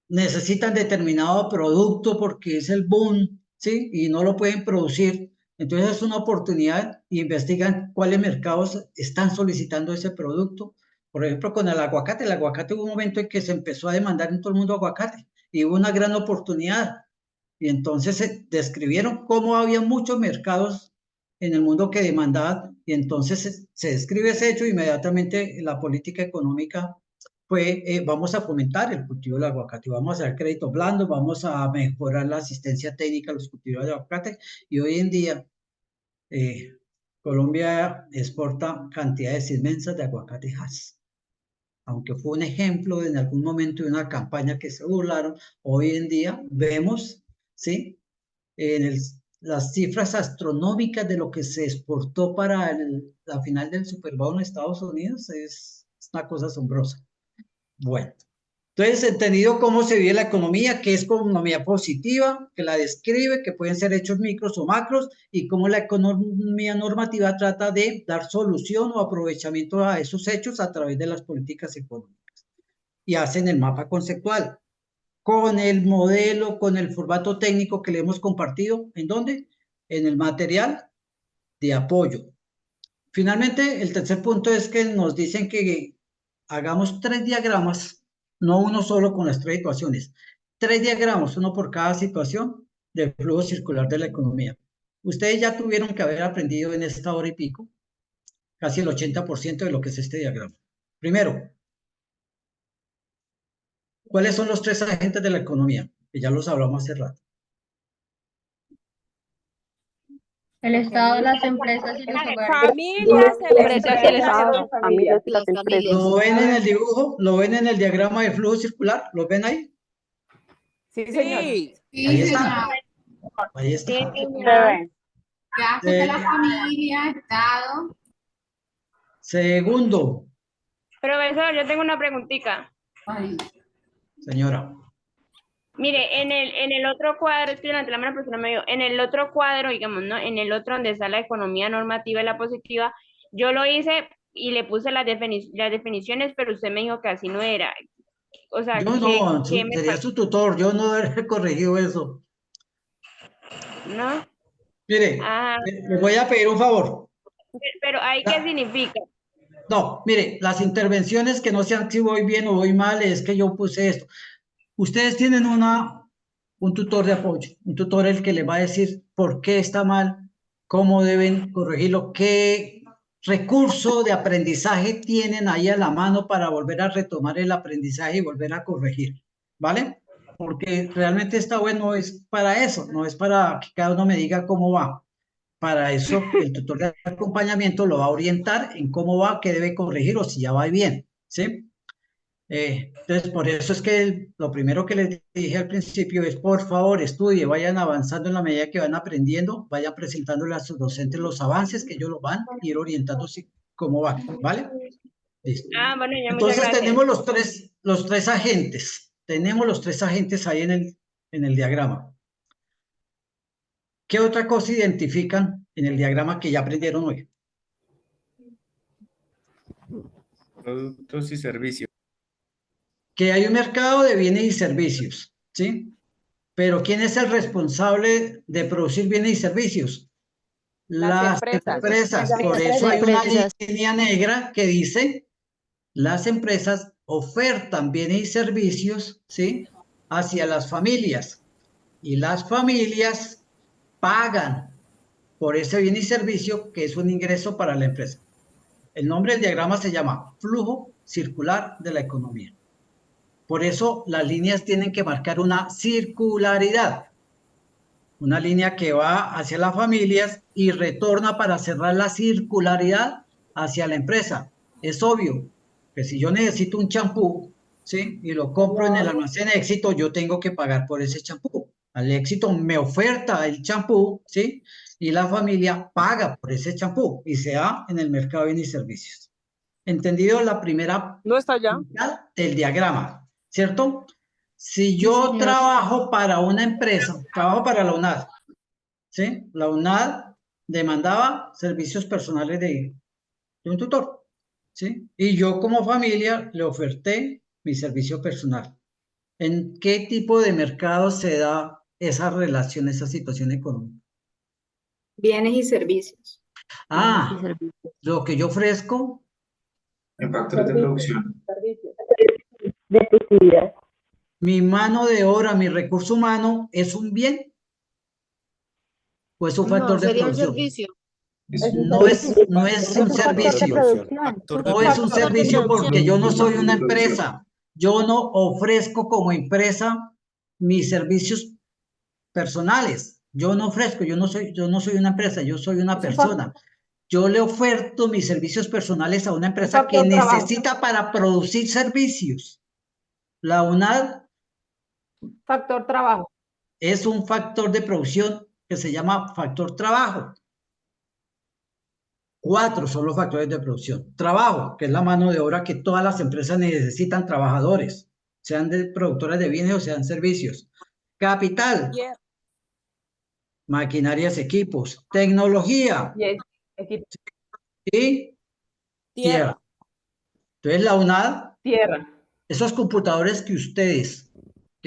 E: necesitan determinado producto porque es el boom, ¿sí? Y no lo pueden producir. Entonces es una oportunidad y investigan cuáles mercados están solicitando ese producto. Por ejemplo, con el aguacate hubo un momento en que se empezó a demandar en todo el mundo aguacate y hubo una gran oportunidad. Y entonces se describieron cómo había muchos mercados en el mundo que demandaban y entonces se describe ese hecho, inmediatamente la política económica fue, vamos a fomentar el cultivo del aguacate, vamos a hacer créditos blandos, vamos a mejorar la asistencia técnica a los cultivos de aguacate y hoy en día Colombia exporta cantidades inmensas de aguacate Hass. Aunque fue un ejemplo en algún momento de una campaña que se burlaron, hoy en día vemos, ¿sí? En las cifras astronómicas de lo que se exportó para la final del Super Bowl en Estados Unidos es una cosa asombrosa. Bueno, entonces entendido cómo se vive la economía, que es economía positiva, que la describe, que pueden ser hechos micros o macros, y cómo la economía normativa trata de dar solución o aprovechamiento a esos hechos a través de las políticas económicas. Y hacen el mapa conceptual con el modelo, con el formato técnico que le hemos compartido. ¿En dónde? En el material de apoyo. Finalmente, el tercer punto es que nos dicen que hagamos 3 diagramas, no uno solo con las 3 situaciones, 3 diagramas, uno por cada situación del flujo circular de la economía. Ustedes ya tuvieron que haber aprendido en esta hora y pico casi el 80% de lo que es este diagrama. Primero, ¿cuáles son los 3 agentes de la economía? Que ya los hablamos hace rato.
F: El Estado, las empresas y los hogares.
V: Familias, empresas y el Estado.
P: Familias y las empresas.
E: ¿Lo ven en el dibujo? ¿Lo ven en el diagrama de flujo circular? ¿Lo ven ahí?
V: Sí, señor.
E: Ahí está. Ahí está.
M: Ya que la familia, Estado.
S: Mire, en el otro cuadro, estoy delante de la mano, pero no me veo. En el otro cuadro, digamos, ¿no? En el otro donde está la economía normativa y la positiva, yo lo hice y le puse las definiciones, pero usted me dijo que así no era. O sea,
E: Yo no,
S: ¿qué me
E: sería
S: falta?
E: su tutor, yo no he corregido eso.
S: ¿No?
E: Mire,
S: Ah,
E: le voy a pedir un favor.
S: pero ¿ahí qué significa?
E: No, mire, las intervenciones que no sean si voy bien o voy mal, es que yo puse esto. Ustedes tienen un tutor de apoyo, un tutor el que les va a decir por qué está mal, cómo deben corregirlo, qué recurso de aprendizaje tienen ahí a la mano para volver a retomar el aprendizaje y volver a corregir, ¿vale? Porque realmente esta web no es para eso, no es para que cada uno me diga cómo va. Para eso el tutor de acompañamiento lo va a orientar en cómo va, qué debe corregir o si ya va bien, ¿sí? Entonces, por eso es que lo primero que les dije al principio es, por favor, estudie, vayan avanzando en la medida que van aprendiendo, vayan presentándole a sus docentes los avances que ellos los van a ir orientando cómo van, ¿vale? Listo.
S: Ah, bueno, ya, muchas
E: Entonces
S: gracias.
E: tenemos los tres agentes, tenemos los tres agentes ahí en el diagrama. ¿Qué otra cosa identifican en el diagrama que ya aprendieron hoy?
O: Productos y servicios.
E: Que hay un mercado de bienes y servicios, ¿sí? Pero ¿quién es el responsable de producir bienes y servicios? Las empresas. Por eso hay una línea negra que dice, las empresas ofertan bienes y servicios, ¿sí? Hacia las familias. Y las familias pagan por ese bien y servicio que es un ingreso para la empresa. El nombre del diagrama se llama flujo circular de la economía. Por eso las líneas tienen que marcar una circularidad, una línea que va hacia las familias y retorna para cerrar la circularidad hacia la empresa. Es obvio que si yo necesito un champú, ¿sí? Y lo compro en el almacén Éxito, yo tengo que pagar por ese champú. Al Éxito me oferta el champú, ¿sí? Y la familia paga por ese champú y se da en el mercado de bienes y servicios. ¿Entendido la primera mitad del diagrama? ¿Cierto? Si yo trabajo para una empresa, trabajo para la UNAD, ¿sí? La UNAD demandaba servicios personales de un tutor, ¿sí? Y yo como familia le oferté mi servicio personal. ¿En qué tipo de mercado se da esa relación, esa situación económica?
U: Bienes y servicios.
E: Ah, lo que yo ofrezco.
B: En factores de producción.
P: De actividad.
E: Mi mano de obra, mi recurso humano, ¿es un bien o es un factor de
H: sería un
E: producción?
H: servicio.
E: No es un servicio. No es un servicio porque yo no soy una empresa. Yo no ofrezco como empresa mis servicios personales. Yo no ofrezco, yo no soy una empresa, yo soy una persona. Yo le oferto mis servicios personales a una empresa que necesita para producir servicios. La UNAD
R: Factor trabajo.
E: es un factor de producción que se llama factor trabajo. 4 son los factores de producción. Trabajo, que es la mano de obra que todas las empresas necesitan trabajadores, sean de productoras de bienes o sean servicios. Capital, maquinarias, equipos. Tecnología y tierra. Entonces la UNAD, esos computadores que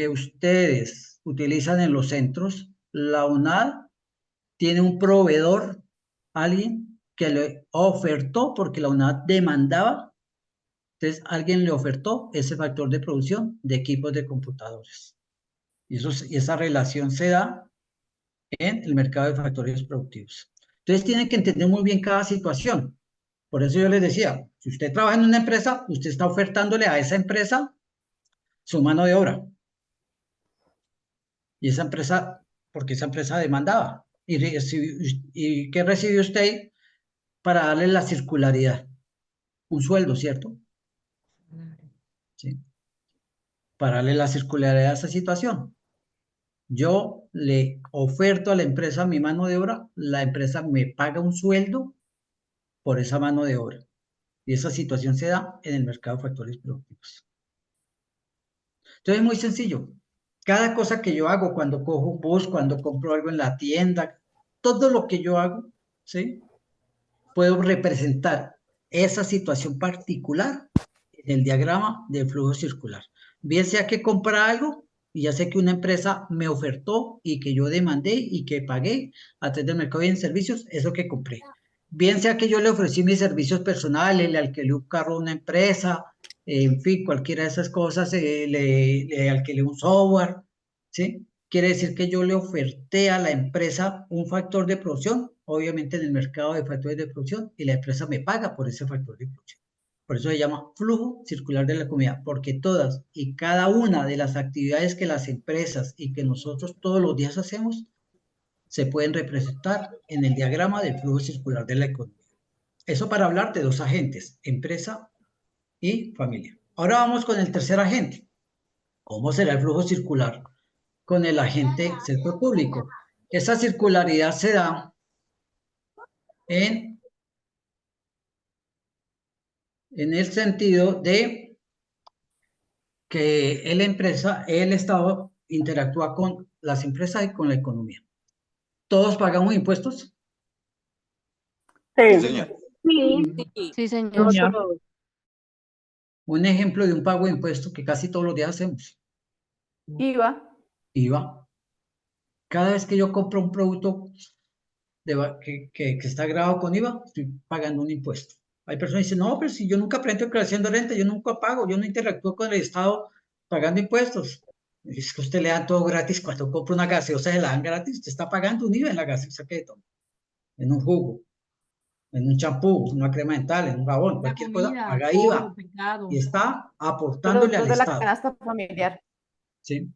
E: ustedes utilizan en los centros, la UNAD tiene un proveedor, alguien que le ofertó porque la UNAD demandaba. Entonces, alguien le ofertó ese factor de producción de equipos de computadores. Y esa relación se da en el mercado de factores productivos. Entonces, tienen que entender muy bien cada situación. Por eso yo les decía, si usted trabaja en una empresa, usted está ofertándole a esa empresa su mano de obra. Y esa empresa, porque esa empresa demandaba. ¿Y qué recibe usted para darle la circularidad? Un sueldo, ¿cierto? ¿Sí? Para darle la circularidad a esa situación. Yo le oferto a la empresa mi mano de obra, la empresa me paga un sueldo por esa mano de obra. Y esa situación se da en el mercado de factores productivos. Entonces es muy sencillo. Cada cosa que yo hago, cuando cojo un bus, cuando compro algo en la tienda, todo lo que yo hago, ¿sí? Puedo representar esa situación particular en el diagrama del flujo circular. Bien sea que compra algo y ya sé que una empresa me ofertó y que yo demandé y que pagué a través del mercado de servicios, eso que compré. Bien sea que yo le ofrecí mis servicios personales, le alquilé un carro a una empresa, en fin, cualquiera de esas cosas, le alquilé un software, ¿sí? Quiere decir que yo le oferté a la empresa un factor de producción, obviamente en el mercado de factores de producción, y la empresa me paga por ese factor de producción. Por eso se llama flujo circular de la economía, porque todas y cada una de las actividades que las empresas y que nosotros todos los días hacemos se pueden representar en el diagrama del flujo circular de la economía. Eso para hablar de dos agentes, empresa y familia. Ahora vamos con el tercer agente. ¿Cómo será el flujo circular con el agente sector público? Esa circularidad se da en el sentido de que el Estado interactúa con las empresas y con la economía. ¿Todos pagamos impuestos?
P: Sí.
C: Señor.
V: Sí, señor.
P: No todos.
E: Un ejemplo de un pago de impuestos que casi todos los días hacemos.
R: IVA.
E: IVA. Cada vez que yo compro un producto que está grabado con IVA, estoy pagando un impuesto. Hay personas que dicen, no, pero si yo nunca presento declaración de renta, yo nunca pago, yo no interactúo con el Estado pagando impuestos. Es que usted le dan todo gratis cuando compra una gaseosa, se la dan gratis, usted está pagando un IVA en la gaseosa que toma, en un jugo, en un champú, en una crema dental, en un jabón, cualquier cosa, paga IVA y está aportándole al
R: Productos de la
E: Estado.
R: canasta familiar.
E: ¿Sí?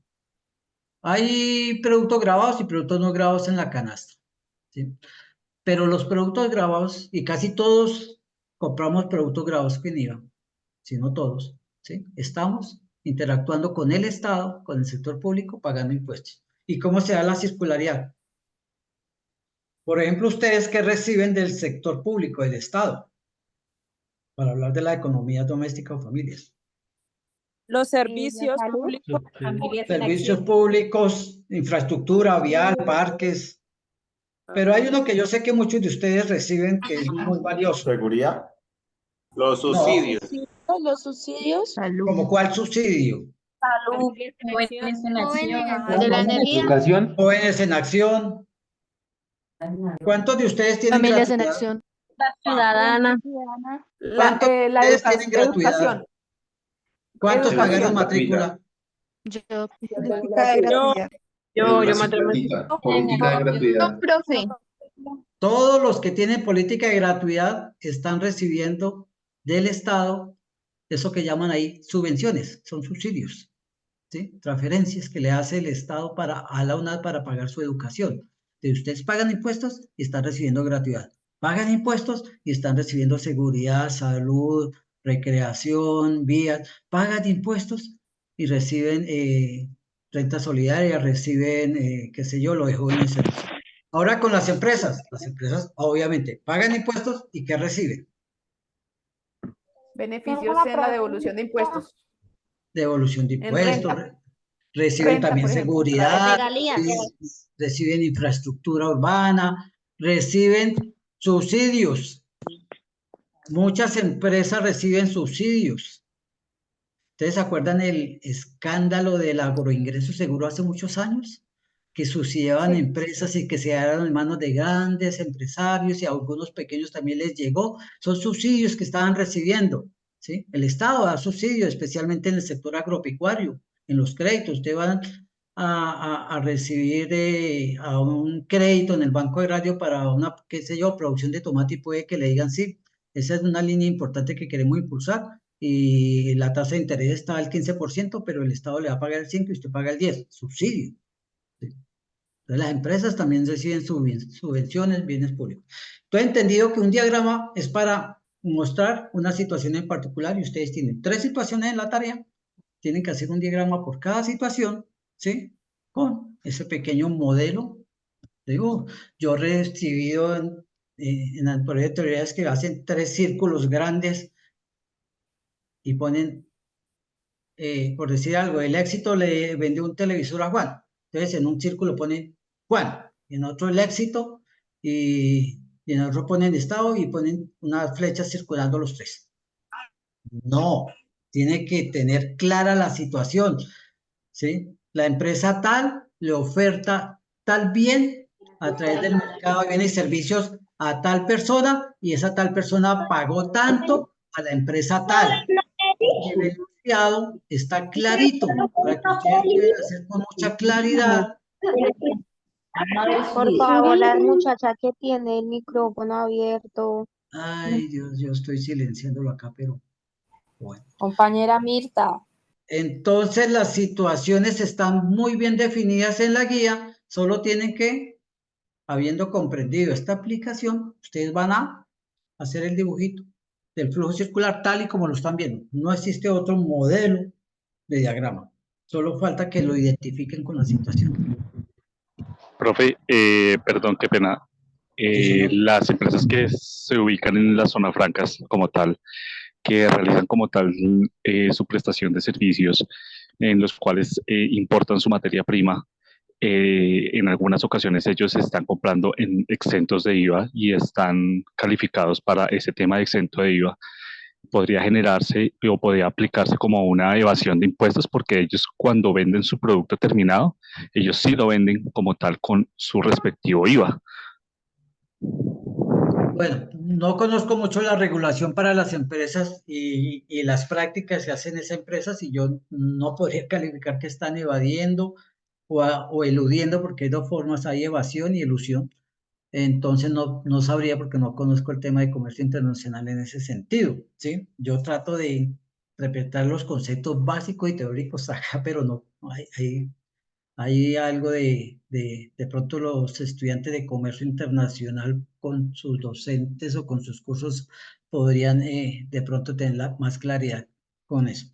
E: Hay productos grabados y productos no grabados en la canasta. ¿Sí? Pero los productos grabados, y casi todos compramos productos grabados con IVA, si no todos, ¿sí? Estamos interactuando con el Estado, con el sector público, pagando impuestos. ¿Y cómo se da la circularidad? Por ejemplo, ustedes que reciben del sector público, del Estado, para hablar de la economía doméstica o familias.
V: Los servicios
N: salud.
V: públicos, familias en
E: Servicios
V: acción.
E: públicos, infraestructura, vial, parques. Pero hay uno que yo sé que muchos de ustedes reciben que es muy valioso.
K: ¿Seguridad? Los
E: No.
K: subsidios.
V: Los subsidios.
E: ¿Como cuál subsidio?
J: Salud,
V: Jóvenes en
J: acción.
V: De la energía.
I: Educación.
E: Jóvenes en acción. ¿Cuántos de ustedes tienen
V: Familias en
E: gratuidad?
V: acción.
J: La ciudadana.
E: ¿Cuántos de ustedes tienen gratuidad?
R: Educación.
E: ¿Cuántos
R: Educación.
E: pagaron matrícula?
V: Yo.
A: Política de gratuidad.
P: Yo
B: Educación
P: matemáticas.
B: gratuita, política de gratuidad.
V: Profe.
E: Todos los que tienen política de gratuidad están recibiendo del Estado eso que llaman ahí subvenciones, son subsidios, ¿sí? Transferencias que le hace el Estado a la UNAD para pagar su educación. Entonces, ustedes pagan impuestos y están recibiendo gratuidad. Pagan impuestos y están recibiendo seguridad, salud, recreación, vías. Pagan impuestos y reciben renta solidaria, reciben, qué sé yo, lo de jóvenes. Ahora con las empresas obviamente pagan impuestos y ¿qué reciben?
R: Beneficios en la devolución de impuestos.
E: Devolución de
R: En
E: impuestos,
R: renta.
E: reciben
R: Renta,
E: también
R: por ejemplo.
E: seguridad,
V: Regalías.
E: reciben infraestructura urbana, reciben subsidios. Muchas empresas reciben subsidios. ¿Ustedes se acuerdan el escándalo del agroingreso seguro hace muchos años? Que subsidiaban
R: Sí.
E: empresas y que se daban en manos de grandes empresarios y a algunos pequeños también les llegó. Son subsidios que estaban recibiendo, ¿sí? El Estado da subsidios, especialmente en el sector agropecuario, en los créditos. Ustedes van a recibir a un crédito en el Banco Agrario para una, qué sé yo, producción de tomate y puede que le digan sí. Esa es una línea importante que queremos impulsar y la tasa de interés está al 15%, pero el Estado le va a pagar el 5% y usted paga el 10%, subsidio. Entonces, las empresas también reciben subvenciones, bienes públicos. Entonces, he entendido que un diagrama es para mostrar una situación en particular y ustedes tienen 3 situaciones en la tarea, tienen que hacer un diagrama por cada situación, ¿sí? Con ese pequeño modelo. Digo, yo he recibido en las pruebas de teorías que hacen 3 círculos grandes y ponen por decir algo, el Éxito le vendió un televisor a Juan. Entonces en un círculo ponen Juan, en otro el Éxito y en otro ponen Estado y ponen unas flechas circulando los tres. No, tiene que tener clara la situación, ¿sí? La empresa tal le oferta tal bien a través del mercado de bienes y servicios a tal persona y esa tal persona pagó tanto a la empresa tal. En el enunciado está clarito para que ustedes puedan hacer con mucha claridad.
V: Por favor, la muchacha que tiene el micrófono abierto.
E: Ay, Dios, yo estoy silenciándolo acá, pero bueno.
V: Compañera Mirta.
E: Entonces las situaciones están muy bien definidas en la guía, solo tienen que, habiendo comprendido esta aplicación, ustedes van a hacer el dibujito del flujo circular tal y como lo están viendo. No existe otro modelo de diagrama, solo falta que lo identifiquen con la situación.
D: Profe, perdón, qué pena. Las empresas que se ubican en las zonas francas como tal, que realizan como tal su prestación de servicios, en los cuales importan su materia prima, en algunas ocasiones ellos están comprando en exentos de IVA y están calificados para ese tema de exento de IVA. Podría generarse o podría aplicarse como una evasión de impuestos porque ellos cuando venden su producto terminado, ellos sí lo venden como tal con su respectivo IVA.
E: Bueno, no conozco mucho la regulación para las empresas y las prácticas que hacen esas empresas y yo no podría calificar que están evadiendo o eludiendo porque hay dos formas, hay evasión y elusión. Entonces no sabría porque no conozco el tema de comercio internacional en ese sentido, ¿sí? Yo trato de interpretar los conceptos básicos y teóricos acá, pero no, hay algo de pronto los estudiantes de comercio internacional con sus docentes o con sus cursos podrían de pronto tener más claridad con eso.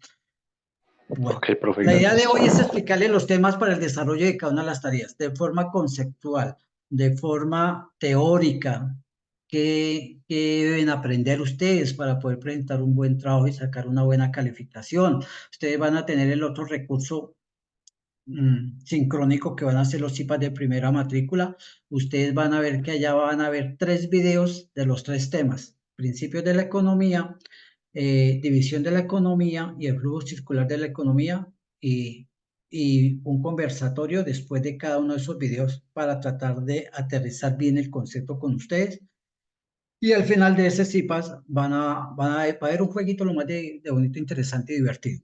E: Bueno,
D: Okay, profe,
E: la idea de
D: gracias.
E: hoy es explicarle los temas para el desarrollo de cada una de las tareas, de forma conceptual, de forma teórica, que deben aprender ustedes para poder presentar un buen trabajo y sacar una buena calificación. Ustedes van a tener el otro recurso sincrónico que van a ser los CIPAS de primera matrícula. Ustedes van a ver que allá van a ver 3 videos de los 3 temas: principios de la economía, división de la economía y el flujo circular de la economía, y un conversatorio después de cada uno de esos videos para tratar de aterrizar bien el concepto con ustedes. Y al final de ese CIPAS va a haber un jueguito lo más de bonito, interesante y divertido,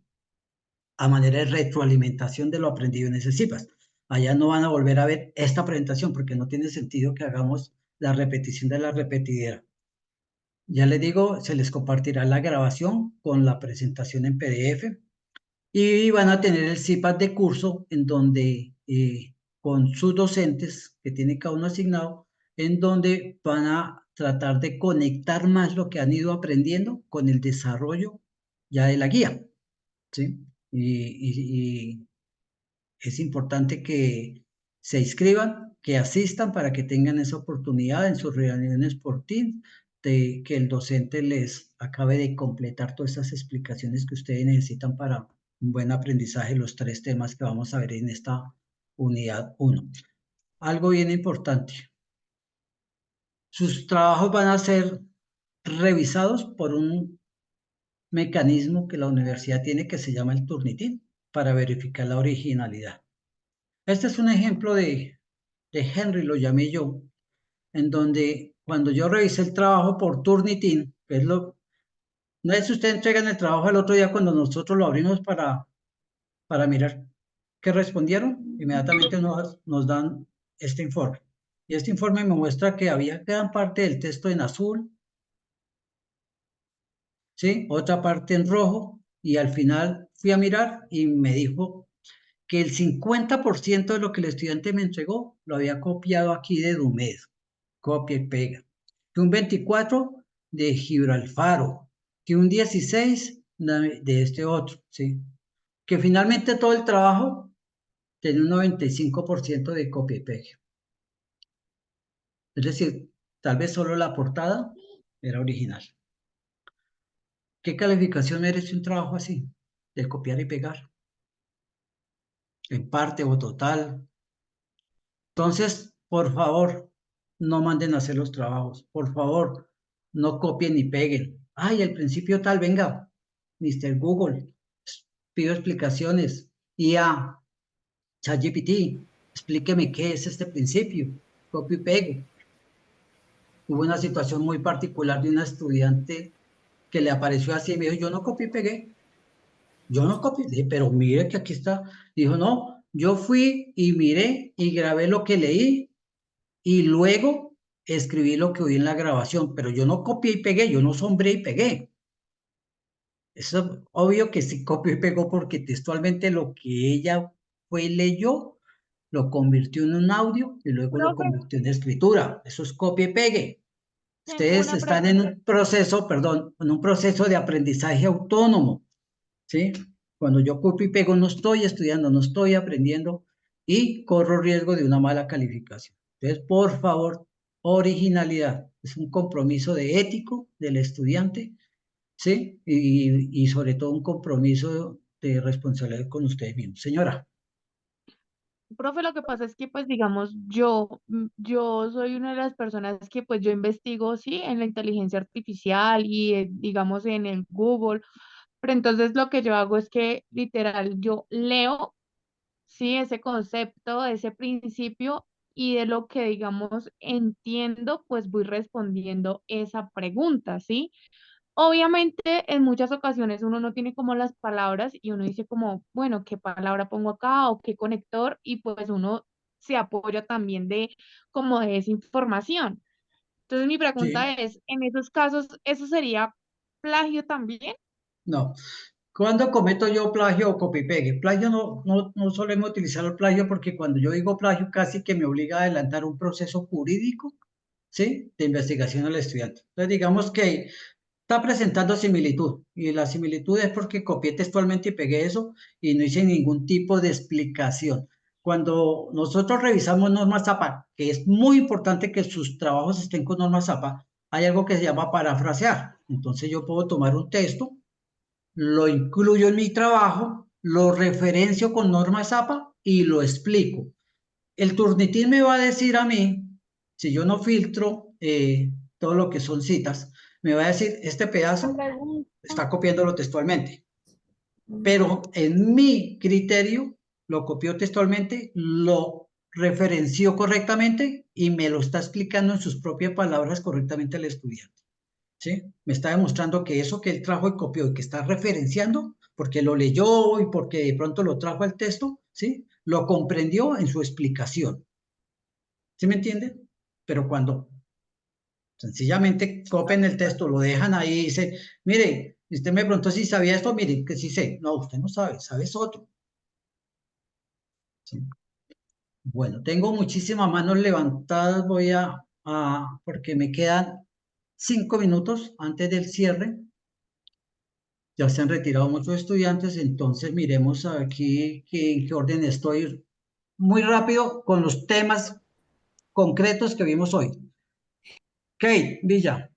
E: a manera de retroalimentación de lo aprendido en ese CIPAS. Allá no van a volver a ver esta presentación porque no tiene sentido que hagamos la repetición de la repetidera. Ya les digo, se les compartirá la grabación con la presentación en PDF y van a tener el CIPAS de curso en donde con sus docentes que tiene cada uno asignado, en donde van a tratar de conectar más lo que han ido aprendiendo con el desarrollo ya de la guía, ¿sí? Y es importante que se inscriban, que asistan para que tengan esa oportunidad en sus reuniones por Teams, de que el docente les acabe de completar todas esas explicaciones que ustedes necesitan para un buen aprendizaje, los 3 temas que vamos a ver en esta unidad 1. Algo bien importante. Sus trabajos van a ser revisados por un mecanismo que la universidad tiene que se llama el Turnitin para verificar la originalidad. Este es un ejemplo de Henry, lo llamé yo, en donde cuando yo revisé el trabajo por Turnitin, que es no es que ustedes entregan el trabajo el otro día cuando nosotros lo abrimos para mirar qué respondieron, inmediatamente nos dan este informe. Y este informe me muestra que había gran parte del texto en azul, ¿sí? Otra parte en rojo, y al final fui a mirar y me dijo que el 50% de lo que el estudiante me entregó lo había copiado aquí de Dumed, copia y pega, que un 24% de Gibralfaro, que un 16% de este otro, ¿sí? Que finalmente todo el trabajo tenía un 95% de copia y pega. Es decir, tal vez solo la portada era original. ¿Qué calificación merece un trabajo así? del copiar y pegar, en parte o total. Entonces, por favor, no manden a hacer los trabajos. Por favor, no copien ni peguen. Ay, el principio tal, venga, Mr. Google, pido explicaciones. IA, ChatGPT, explíqueme qué es este principio. Copio y pego. Hubo una situación muy particular de una estudiante que le apareció así y me dijo, yo no copié y pegué. Yo no copié, pero mire que aquí está. Dijo, no, yo fui y miré y grabé lo que leí y luego escribí lo que oí en la grabación, pero yo no copié y pegué, yo no sombré y pegué. Eso es obvio que sí copió y pegó porque textualmente lo que ella fue y leyó, lo convirtió en un audio y luego lo
F: Profe,
E: convirtió en escritura. Eso es copia y pegue.
F: tengo
E: Ustedes
F: una
E: están en
F: pregunta.
E: un proceso, perdón, en un proceso de aprendizaje autónomo, ¿sí? Cuando yo copio y pego no estoy estudiando, no estoy aprendiendo y corro riesgo de una mala calificación. Entonces, por favor, originalidad. Es un compromiso de ético del estudiante, ¿sí? Y sobre todo un compromiso de responsabilidad con ustedes mismos. Señora.
H: Profe, lo que pasa es que, pues, digamos, yo soy una de las personas que, pues, yo investigo, sí, en la inteligencia artificial y, digamos, en el Google, pero entonces lo que yo hago es que, literal, yo leo, sí, ese concepto, ese principio, y de lo que, digamos, entiendo, pues, voy respondiendo esa pregunta, ¿sí? Obviamente, en muchas ocasiones uno no tiene como las palabras y uno dice como, bueno, ¿qué palabra pongo acá o qué conector? Y pues uno se apoya también de como de esa información. Entonces mi
E: Sí.
H: pregunta es, en esos casos, ¿eso sería plagio también?
E: No. ¿Cuándo cometo yo plagio o copy-pegue? Plagio no solemos utilizar el plagio porque cuando yo digo plagio casi que me obliga a adelantar un proceso jurídico, ¿sí? De investigación al estudiante. Entonces digamos que está presentando similitud y la similitud es porque copié textualmente y pegué eso y no hice ningún tipo de explicación. Cuando nosotros revisamos normas APA, que es muy importante que sus trabajos estén con normas APA, hay algo que se llama parafrasear. Entonces yo puedo tomar un texto, lo incluyo en mi trabajo, lo referencio con normas APA y lo explico. El Turnitin me va a decir a mí, si yo no filtro todo lo que son citas, me va a decir, este pedazo está copiándolo textualmente. Pero en mi criterio, lo copió textualmente, lo referenció correctamente y me lo está explicando en sus propias palabras correctamente al estudiante. ¿Sí? Me está demostrando que eso que él trajo y copió y que está referenciando, porque lo leyó y porque de pronto lo trajo al texto, ¿sí? Lo comprendió en su explicación. ¿Sí me entiende? Pero cuando sencillamente copian el texto, lo dejan ahí y dice, mire, usted me preguntó si sabía esto, mire, que sí sé. No, usted no sabe, sabes otro. ¿Sí? Bueno, tengo muchísimas manos levantadas, voy porque me quedan 5 minutos antes del cierre. Ya se han retirado muchos estudiantes, entonces miremos aquí en qué orden estoy muy rápido con los temas concretos que vimos hoy. Kate Villa.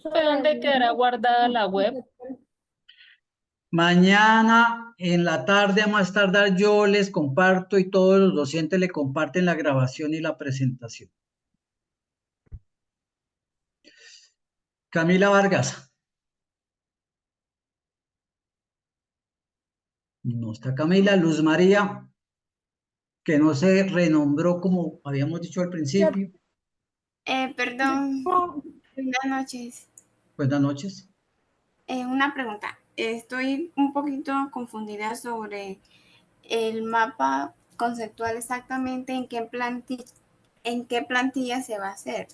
L: ¿Dónde quedará guardada la web?
E: Mañana en la tarde, a más tardar, yo les comparto y todos los docentes le comparten la grabación y la presentación. Camila Vargas. No está Camila. Luz María, que no se renombró como habíamos dicho al principio.
T: Perdón, buenas noches.
E: Buenas noches.
T: Una pregunta. Estoy un poquito confundida sobre el mapa conceptual exactamente en qué plantilla se va a hacer.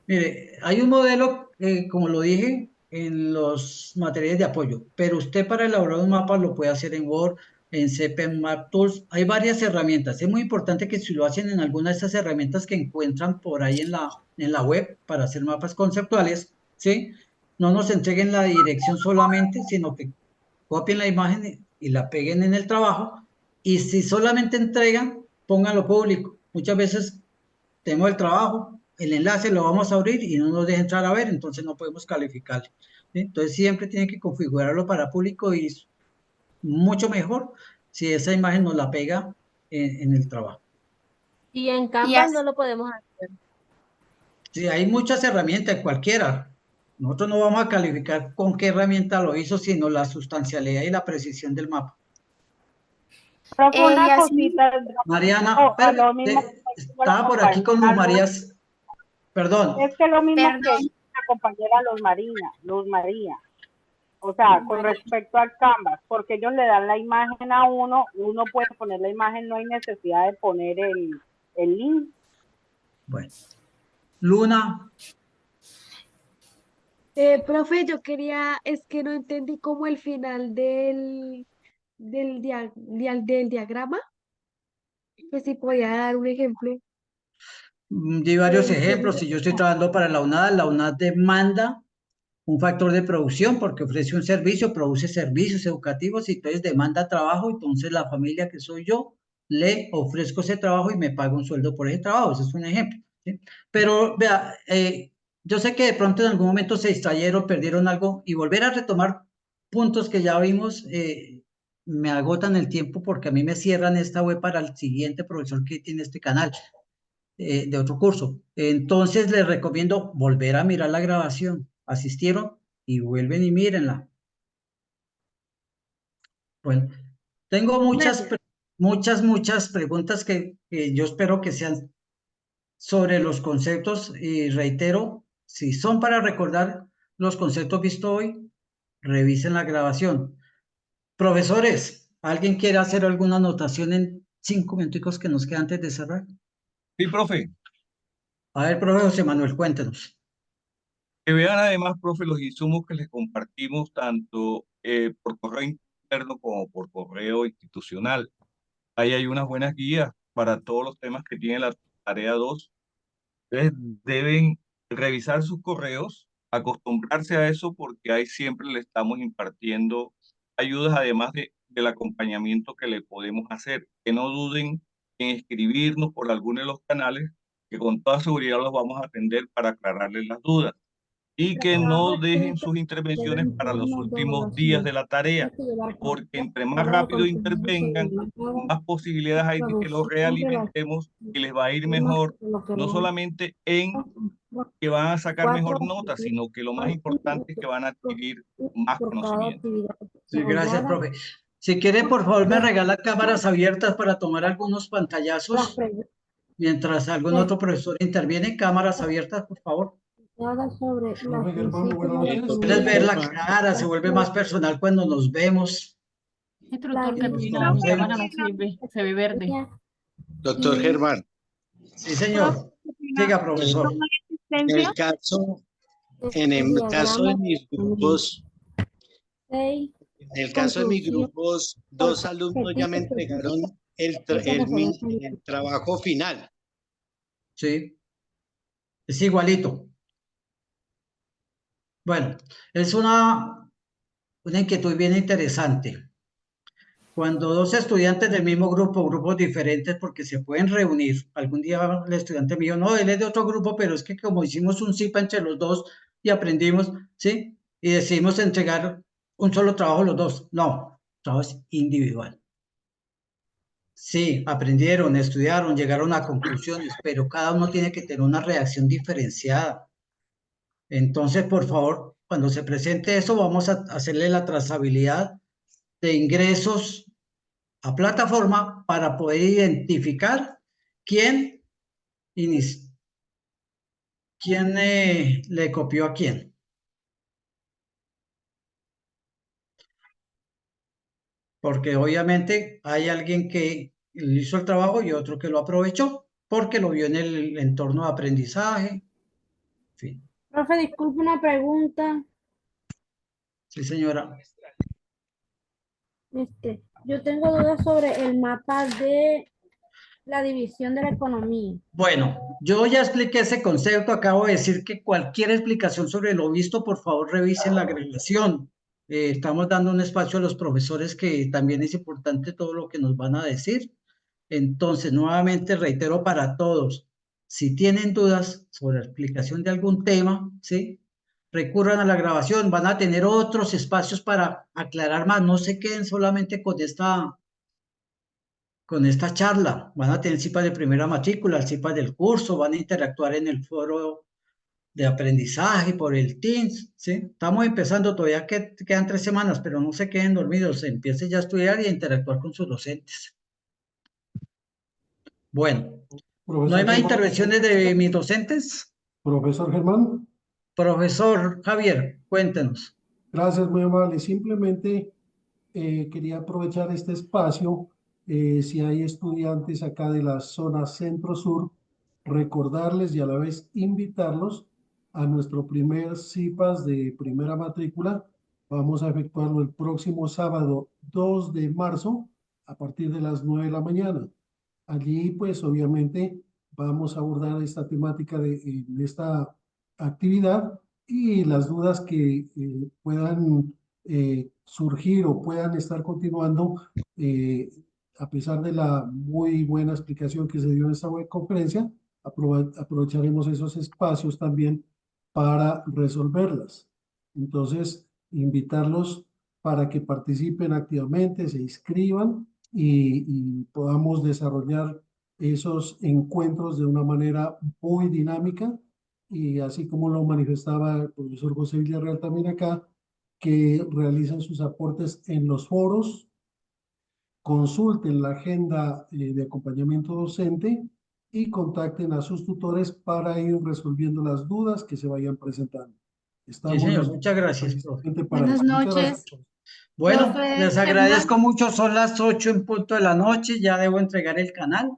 E: Mire, hay un modelo, como lo dije, en los materiales de apoyo, pero usted para elaborar un mapa lo puede hacer en Word, en CP Map Tools. Hay varias herramientas. Es muy importante que si lo hacen en alguna de esas herramientas que encuentran por ahí en la web para hacer mapas conceptuales, ¿sí? No nos entreguen la dirección solamente, sino que copien la imagen y la peguen en el trabajo. Y si solamente entregan, pónganlo público. Muchas veces tengo el trabajo, el enlace lo vamos a abrir y no nos deja entrar a ver, entonces no podemos calificarle. ¿Sí? Entonces siempre tiene que configurarlo para público y es mucho mejor si esa imagen nos la pega en el trabajo.
U: Y en
T: Y
U: Canvas
T: así-
U: no lo podemos hacer.
E: Sí, hay muchas herramientas, cualquiera. Nosotros no vamos a calificar con qué herramienta lo hizo, sino la sustancialidad y la precisión del mapa.
P: Profe,
T: y
P: una
T: así
P: cosita.
E: Mariana,
P: A lo mismo que dijo la
E: estaba por aquí con Luz
P: compañera
E: María.
P: Luz,
E: Perdón.
P: es que lo mismo que
T: Perdón.
P: dijo la compañera Luz María. O sea, con respecto al Canvas, porque ellos le dan la imagen a uno puede poner la imagen, no hay necesidad de poner el link.
E: Bueno. Luna,
G: Profe, yo quería, es que no entendí cómo el final del diagrama, pues si podía dar un ejemplo.
E: di varios ejemplos. Si yo estoy trabajando para la UNAD demanda un factor de producción porque ofrece un servicio, produce servicios educativos y entonces demanda trabajo, entonces la familia que soy yo le ofrezco ese trabajo y me paga un sueldo por ese trabajo. Ese es un ejemplo. ¿Sí? Pero vea, yo sé que de pronto en algún momento se distrayeron, perdieron algo y volver a retomar puntos que ya vimos me agotan el tiempo porque a mí me cierran esta web para el siguiente profesor que tiene este canal de otro curso. Entonces les recomiendo volver a mirar la grabación. Asistieron y vuelven y mírenla. Bueno, tengo muchas preguntas que yo espero que sean sobre los conceptos y reitero, si son para recordar los conceptos vistos hoy, revisen la grabación. Profesores, ¿alguien quiere hacer alguna anotación en 5 minutos que nos queda antes de cerrar?
C: Sí, profe.
E: A ver, profe José Manuel, cuéntenos.
C: Que vean además, profe, los insumos que les compartimos tanto por correo interno como por correo institucional. Ahí hay unas buenas guías para todos los temas que tiene la tarea 2. Ustedes deben revisar sus correos, acostumbrarse a eso porque ahí siempre le estamos impartiendo ayudas además del acompañamiento que le podemos hacer. Que no duden en escribirnos por alguno de los canales que con toda seguridad los vamos a atender para aclararles las dudas. Y que no dejen sus intervenciones para los últimos días de la tarea, porque entre más rápido intervengan, más posibilidades hay de que lo realimentemos y les va a ir mejor, no solamente en que van a sacar mejor nota, sino que lo más importante es que van a adquirir más conocimiento.
E: Sí, gracias, profe. Si quiere, por favor, me regala cámaras abiertas para tomar algunos pantallazos mientras algún otro profesor interviene. Cámaras abiertas, por favor. Quieres ver la cara, se vuelve más personal cuando nos vemos.
L: Instructor, qué pena, mi cámara no sirve, se ve verde.
B: Doctor Germán,
E: Sí, señor. Siga, profesor.
B: en el caso de mis grupos, dos alumnos ya me entregaron el trabajo final.
E: Sí. Es igualito. Bueno, es una inquietud bien interesante. Cuando dos estudiantes del mismo grupo, grupos diferentes, porque se pueden reunir. Algún día el estudiante me dijo, no, él es de otro grupo, pero es que como hicimos un CIPA entre los dos y aprendimos, ¿sí? Y decidimos entregar un solo trabajo los dos. No, trabajo es individual. Sí, aprendieron, estudiaron, llegaron a conclusiones, pero cada uno tiene que tener una reacción diferenciada. Entonces, por favor, cuando se presente eso, vamos a hacerle la trazabilidad de ingresos a plataforma para poder identificar quién le copió a quién. Porque obviamente hay alguien que hizo el trabajo y otro que lo aprovechó porque lo vio en el entorno de aprendizaje. En fin.
U: Profe, disculpe una pregunta.
E: Sí, señora.
U: Yo tengo dudas sobre el mapa de la división de la economía.
E: Bueno, yo ya expliqué ese concepto, acabo de decir que cualquier explicación sobre lo visto, por favor revisen la grabación. Estamos dando un espacio a los profesores que también es importante todo lo que nos van a decir. Entonces, nuevamente reitero para todos, Si tienen dudas sobre la explicación de algún tema, ¿sí? Recurran a la grabación, van a tener otros espacios para aclarar más, no se queden solamente con esta charla, van a tener CIPA de primera matrícula, el CIPA del curso, van a interactuar en el foro de aprendizaje por el Teams, ¿sí? Estamos empezando, todavía quedan 3 semanas, pero no se queden dormidos, empiecen ya a estudiar y a interactuar con sus docentes. Bueno, ¿no hay más intervenciones de mis docentes?
M: Profesor Germán.
E: Profesor Javier, cuéntenos.
M: Gracias, muy amable. Simplemente quería aprovechar este espacio, si hay estudiantes acá de la zona centro-sur, recordarles y a la vez invitarlos a nuestro primer CIPAS de primera matrícula. Vamos a efectuarlo el próximo sábado 2 de marzo a partir de las 9 de la mañana. Allí, pues, obviamente, vamos a abordar esta temática de esta actividad y las dudas que puedan surgir o puedan estar continuando, a pesar de la muy buena explicación que se dio en esta web conferencia, aprovecharemos esos espacios también para resolverlas. Entonces, invitarlos para que participen activamente, se inscriban y podamos desarrollar esos encuentros de una manera muy dinámica y así como lo manifestaba el profesor José Villarreal también acá, que realizan sus aportes en los foros, consulten la agenda de acompañamiento docente y contacten a sus tutores para ir resolviendo las dudas que se vayan presentando.
E: Sí, señor, muchas gracias, profe.
M: Buenas
E: noches. Bueno,
Q: Profe
E: les agradezco mucho, son las 8 en punto de la noche, ya debo entregar el canal.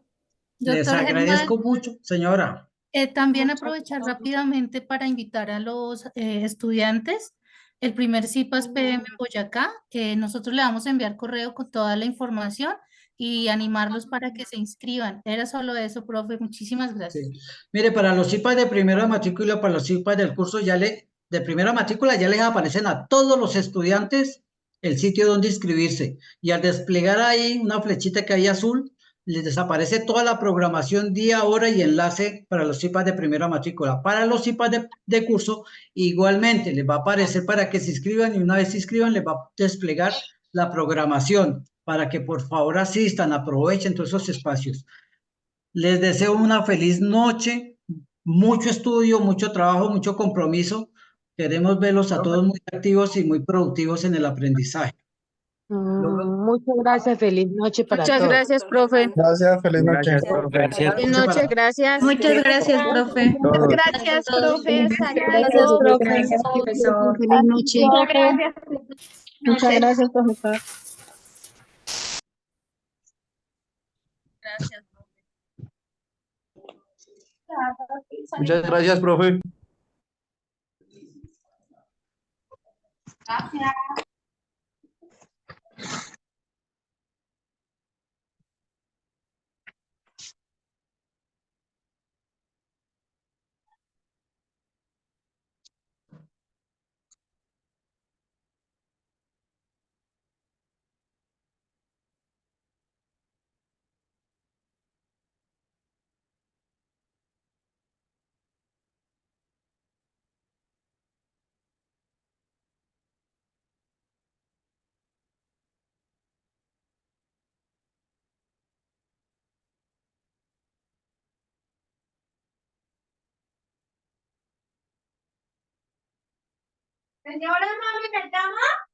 E: Les
Q: Doctor
E: agradezco
Q: Germán,
E: mucho, señora.
Q: también aprovechar rápidamente para invitar a los estudiantes. El primer CIPAS PM en Boyacá, nosotros le vamos a enviar correo con toda la información y animarlos para que se inscriban. Era solo eso, profe. Muchísimas gracias.
E: Sí. Mire, para los CIPAS de primera matrícula, para los CIPAS del curso de primera matrícula, ya les aparecen a todos los estudiantes el sitio donde inscribirse. Y al desplegar ahí una flechita que hay azul, les desaparece toda la programación, día, hora y enlace para los CIPAS de primera matrícula. Para los CIPAS de curso, igualmente les va a aparecer para que se inscriban y una vez se inscriban, les va a desplegar la programación para que por favor asistan, aprovechen todos esos espacios. Les deseo una feliz noche, mucho estudio, mucho trabajo, mucho compromiso. Queremos verlos a todos muy activos y muy productivos en el aprendizaje.
W: Muchas gracias, feliz noche para
X: Muchas
W: todos.
X: gracias, profe.
M: Gracias, feliz noche.
W: Gracias, profe.
X: Buenas noches, gracias.
F: Muchas gracias, profe.
S: Gracias, profe. Hasta
F: Gracias,
S: luego.
F: profe.
S: Profesor.
F: Feliz noche.
S: Muchas gracias.
F: Muchas gracias, profesor.
M: Muchas gracias, profe.
S: Gracias. Señora, mami, ¿me llama?